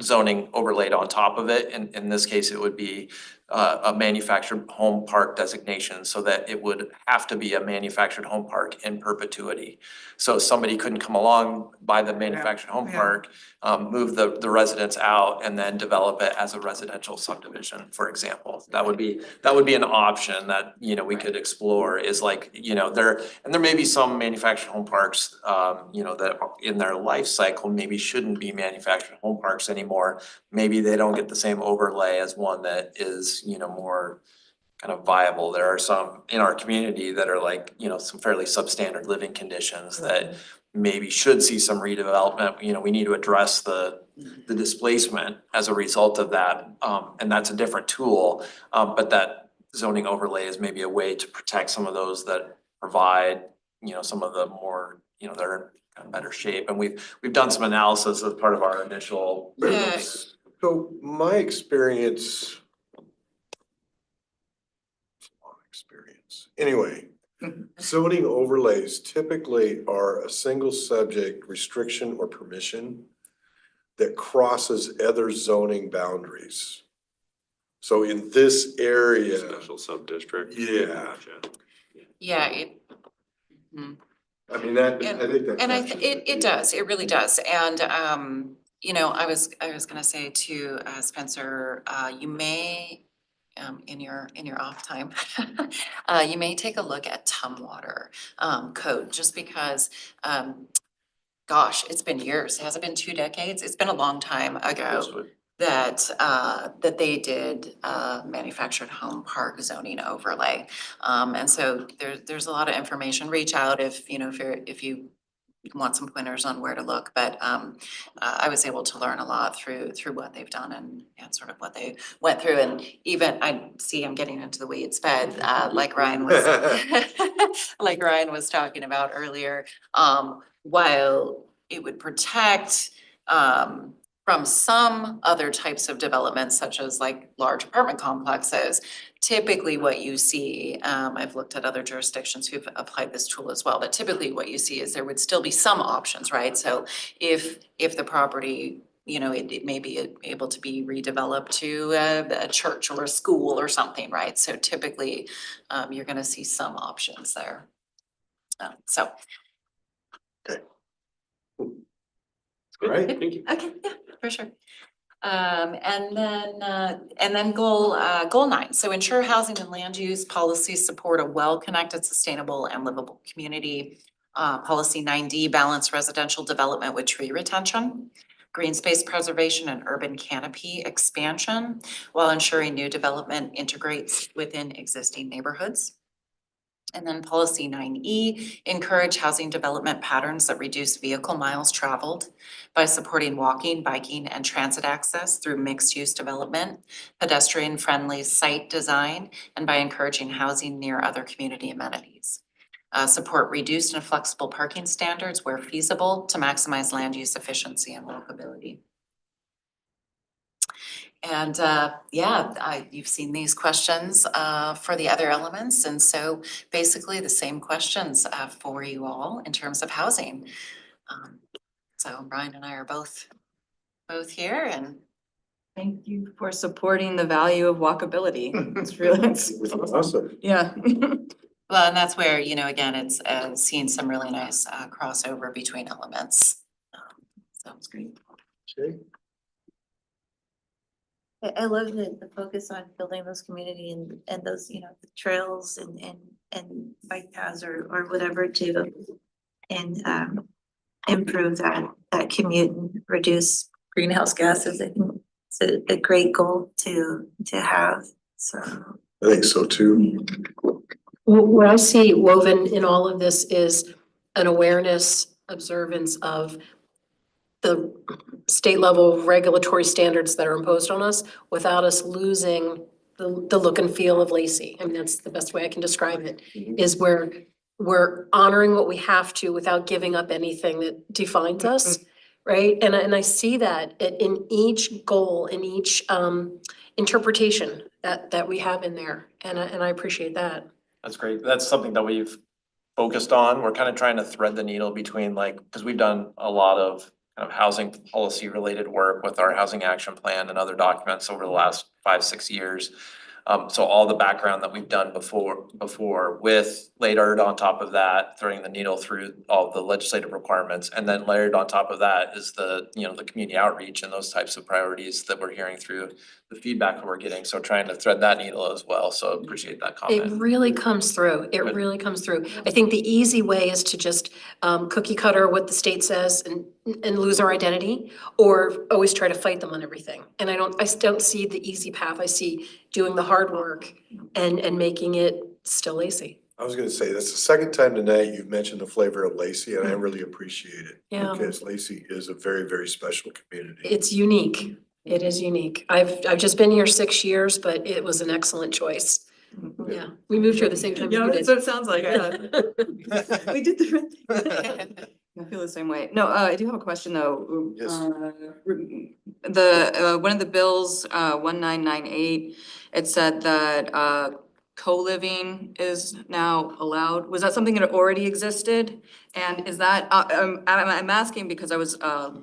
zoning overlaid on top of it. And in this case, it would be a manufactured home park designation, so that it would have to be a manufactured home park in perpetuity. So somebody couldn't come along, buy the manufactured home park, move the residents out, and then develop it as a residential subdivision, for example. That would be an option that, we could explore, is like, there may be some manufactured home parks, that in their life cycle maybe shouldn't be manufactured home parks anymore. Maybe they don't get the same overlay as one that is, more kind of viable. There are some in our community that are like, some fairly substandard living conditions that maybe should see some redevelopment. We need to address the displacement as a result of that. And that's a different tool, but that zoning overlay is maybe a way to protect some of those that provide, some of the more, they're in kind of better shape. And we've done some analysis as part of our initial. Yes. So my experience. Anyway, zoning overlays typically are a single subject restriction or permission that crosses other zoning boundaries. So in this area, Special sub-district. yeah, Gotcha. Yeah, it. Mhm. I mean, that, And- I think that. And captures it does, it really does. And, I was gonna say to Spencer, you may, in your off time, you may take a look at Tumwater code, just because, gosh, it's been years. Has it been 2 decades? It's been a long time ago that they did manufactured home park zoning overlay. And so there's a lot of information. Reach out if you want some pointers on where to look, but I was able to learn a lot through what they've done and sort of what they went through. And even I'm getting into the weeds, but like Ryan was talking about earlier, while it would protect from some other types of developments, such as like large apartment complexes, typically what you see, I've looked at other jurisdictions who've applied this tool as well, but typically what you see is there would still be some options, right? So if the property, it may be able to be redeveloped to a church or a school or something, right? So typically, you're gonna see some options there. So. Right. Thank you. Okay, yeah, for sure. And then goal 9, so ensure housing and land use policies support a well-connected, sustainable and livable community. Policy 9D, balance residential development with tree retention, green space preservation and urban canopy expansion, while ensuring new development integrates within existing neighborhoods. And then policy 9E, encourage housing development patterns that reduce vehicle miles traveled by supporting walking, biking, and transit access through mixed-use development, pedestrian-friendly site design, and by encouraging housing near other community amenities. Support reduced and flexible parking standards where feasible to maximize land use efficiency and walkability. And you've seen these questions for the other elements, and so basically the same questions for you all in terms of housing. So Brian and I are both here, and Thank you for supporting the value of walkability. It's really, Awesome. yeah. well, and that's where, again, it's seeing some really nice crossover between elements. Sounds great. Okay. I love the focus on building those community and those, the trails and bike paths or whatever to improve that commute and reduce greenhouse gases. I think it's a great goal to have, so. I think so too. What I see woven in all of this is an awareness, observance of the state level regulatory standards that are imposed on us without us losing the look and feel of Lacey. I mean, that's the best way I can describe it, is where we're honoring what we have to without giving up anything that defines us, right? And I see that in each goal, in each interpretation that we have in there, and I appreciate that. That's great. That's something that we've focused on. We're kind of trying to thread the needle between because we've done a lot of kind of housing policy related work with our housing action plan and other documents over the last 5-6 years. So all the background that we've done before with layered on top of that, threading the needle through all the legislative requirements, and then layered on top of that is the community outreach and those types of priorities that we're hearing through the feedback that we're getting. So trying to thread that needle as well. So appreciate that It comment. really comes through. It Good. really comes through. I think the easy way is to just cookie cutter what the state says and lose our identity, or always try to fight them on everything. And I don't see the easy path. I see doing the hard work and making it still Lacey. I was gonna say, that's the second time tonight you've mentioned the flavor of Lacey, and I really appreciate it. Yeah. Because Lacey is a very, very special community. It's unique. It is unique. I've just been here 6 years, but it was an excellent choice. Yeah, we moved here at the same time. Yeah, you that's did. what it sounds like, yeah. We did the right thing. I feel the same way. No, I do have a question though. Yes. One of the bills, 1998, it said that co-living is now allowed. Was that something that already existed? And is that, I'm asking because I was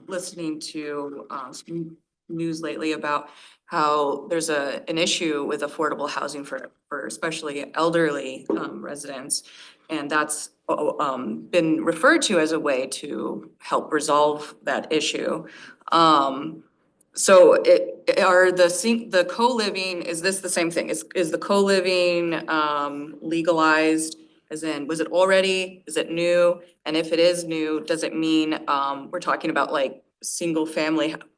listening to some news lately about how there's an issue with affordable housing for especially elderly residents. And that's been referred to as a way to help resolve that issue. So the co-living, is this the same thing? Is the co-living legalized? As in, was it already, is it new? And if it is new, does it mean we're talking about like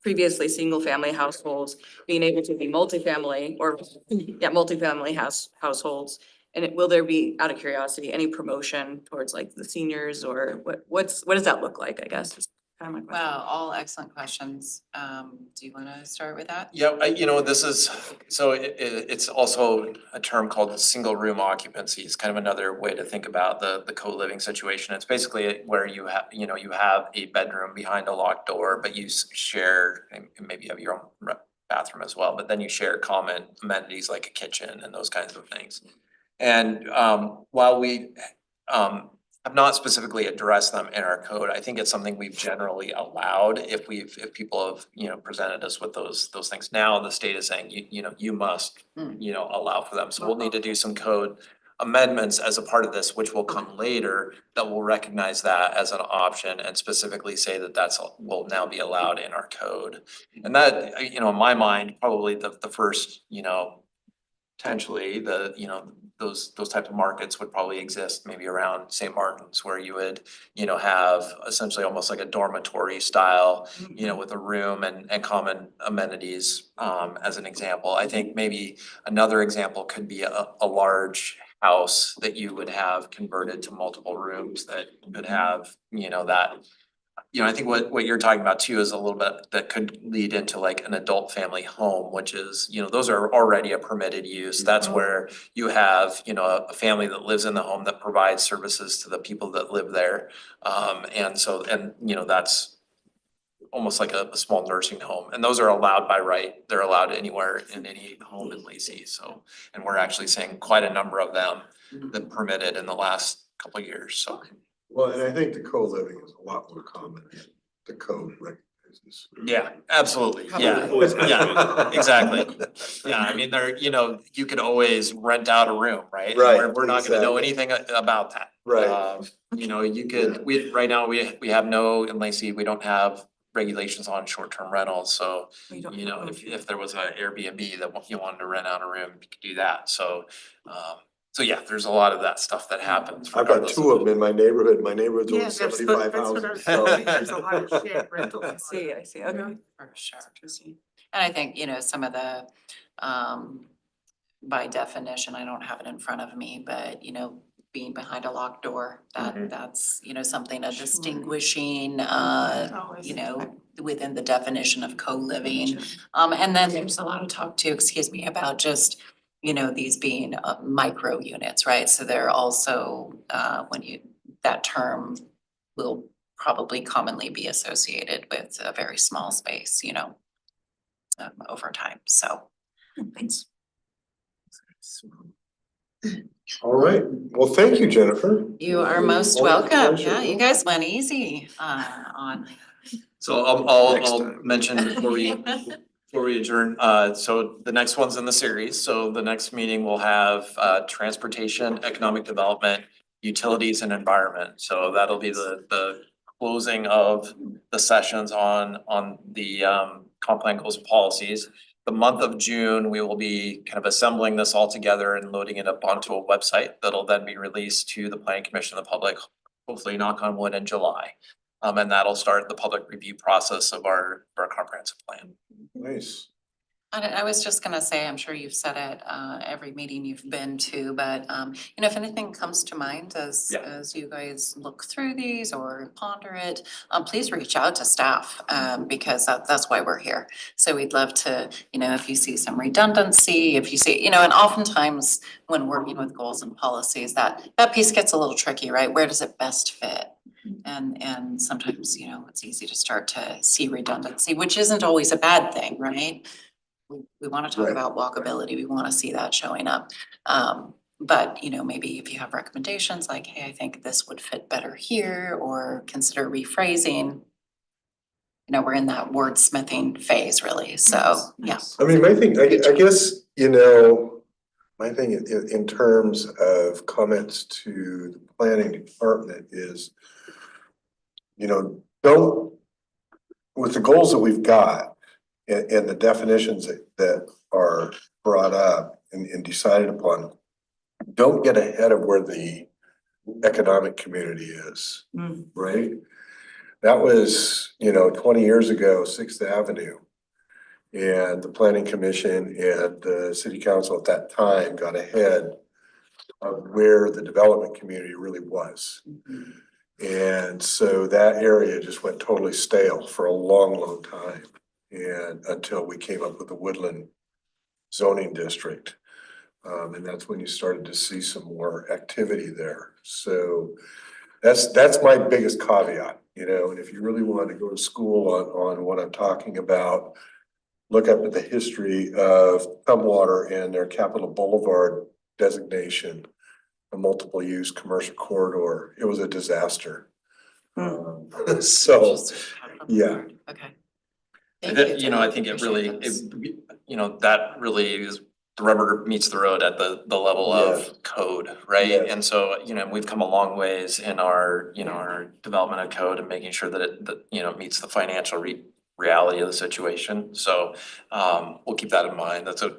previously single family households being able to be multifamily or multifamily households? And will there be, out of curiosity, any promotion towards like the seniors, or what does that look like, I guess? Is kind of my question. Wow, all excellent questions. Do you want to start with that? Yeah, this is, so it's also a term called single room occupancy. It's kind of another way to think about the co-living situation. It's basically where you have a bedroom behind a locked door, but you share, and maybe you have your own bathroom as well, but then you share common amenities like a kitchen and those kinds of things. And while we have not specifically addressed them in our code, I think it's something we've generally allowed if people have, presented us with those things. Now the state is saying, you must, allow for them. So we'll need to do some code amendments as a part of this, which will come later, that will recognize that as an option and specifically say that will now be allowed in our code. And that, in my mind, probably the first, potentially those type of markets would probably exist maybe around St. Martin's, where you would, have essentially almost like a dormitory style, with a room and common amenities, as an example. I think maybe another example could be a large house that you would have converted to multiple rooms that could have, that. I think what you're talking about too is a little bit that could lead into like an adult family home, which is, those are already a permitted use. That's where you have, a family that lives in the home that provides services to the people that live there. That's almost like a small nursing home, and those are allowed by right. They're allowed anywhere in any home in Lacey, so, and we're actually seeing quite a number of them that permitted in the last couple of years, so. Well, and I think the co-living is a lot more common than the code recognizes. Yeah, absolutely, yeah, Always has yeah, exactly. Yeah, I mean, there, you could always rent out a room, right? And Right, We're not gonna know exactly. anything about that. Right. You could, right now, we have in Lacey, we don't have regulations on short-term rentals, so, if there was a Airbnb that you wanted to rent out a room, you could do that, so. So yeah, there's a lot of that stuff that happens. I've got regardless two of them in my neighborhood. My neighborhood's over Yeah, that's what- 75 that's what I houses. was saying. So. There's a lot of shared rentals. I see, okay. For sure. And I think, some of the, by definition, I don't have it in front of me, but, being behind a locked door, that's, something, a distinguishing, within the definition of co-living. And then there's a lot of talk too, about just, these being micro units, right? So they're also, that term will probably commonly be associated with a very small space, over time, so. Thanks. All right. Well, thank you, Jennifer. You are most Always a welcome. pleasure. Yeah, you guys went easy, on. So Next I'll time. mention before we adjourn, so the next one's in the series, so the next meeting will have transportation, economic development, utilities and environment, so that'll be the closing of the sessions on the comp plan goals and policies. The month of June, we will be kind of assembling this all together and loading it up onto a website that'll then be released to the planning commission, and the public, hopefully knock on wood, in July. And that'll start the public review process of our comprehensive plan. Nice. I was just gonna say, I'm sure you've said it, every meeting you've been to, but, if anything comes to mind Yeah. as you guys look through these or ponder it, please reach out to staff, because that's why we're here. So we'd love to, if you see some redundancy, if you see, and oftentimes when working with goals and policies, that piece gets a little tricky, right? Where does it best fit? And sometimes, it's easy to start to see redundancy, which isn't always a bad thing, right? We wanna talk Right. about walkability, we wanna see that showing up. But, maybe if you have recommendations like, hey, I think this would fit better here, or consider rephrasing. We're in that wordsmithing phase really, so, yeah. I mean, my thing, I guess, my thing in terms of comments to the planning department is, don't, with the goals that we've got and the definitions that are brought up and decided upon, don't get ahead of where the economic community is, right? That was, 20 years ago, Sixth Avenue. And the planning commission and the city council at that time got ahead of where the development community really was. And so that area just went totally stale for a long, long time. And until we came up with the Woodland zoning district. And that's when you started to see some more activity there. So that's my biggest caveat, and if you really want to go to school on what I'm talking about, look up at the history of Tumwater and their Capitol Boulevard designation, a multiple use commercial corridor. It was a disaster. So, yeah. Okay. I think it really, that really is, the rubber meets the road at the level of code, right? Yes. And so, we've come a long ways in our, our development of code and making sure that it meets the financial reality of the situation. So, we'll keep that in mind. That's a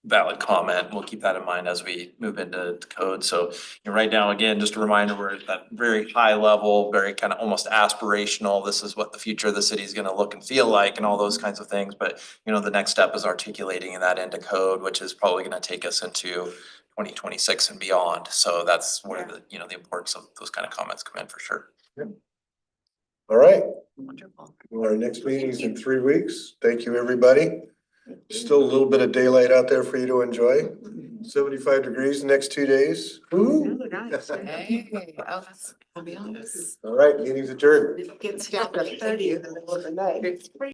valid comment. We'll keep that in mind as we move into code. So right now, again, just a reminder, we're at that very high level, very kind of almost aspirational. This is what the future of the city is going to look and feel like and all those kinds of things. But, the next step is articulating that into code, which is probably going to take us into 2026 and beyond. So that's where the importance of those kind of comments come in for sure. All right. Wonderful. Well, our next meeting is in 3 weeks. Thank you, everybody. Still a little bit of daylight out there for you to enjoy. 75 degrees the next 2 days. Ooh. Hey, oh, that's, I'll be honest. All right, meeting's adjourned. Gets down to 30 in the middle of the night.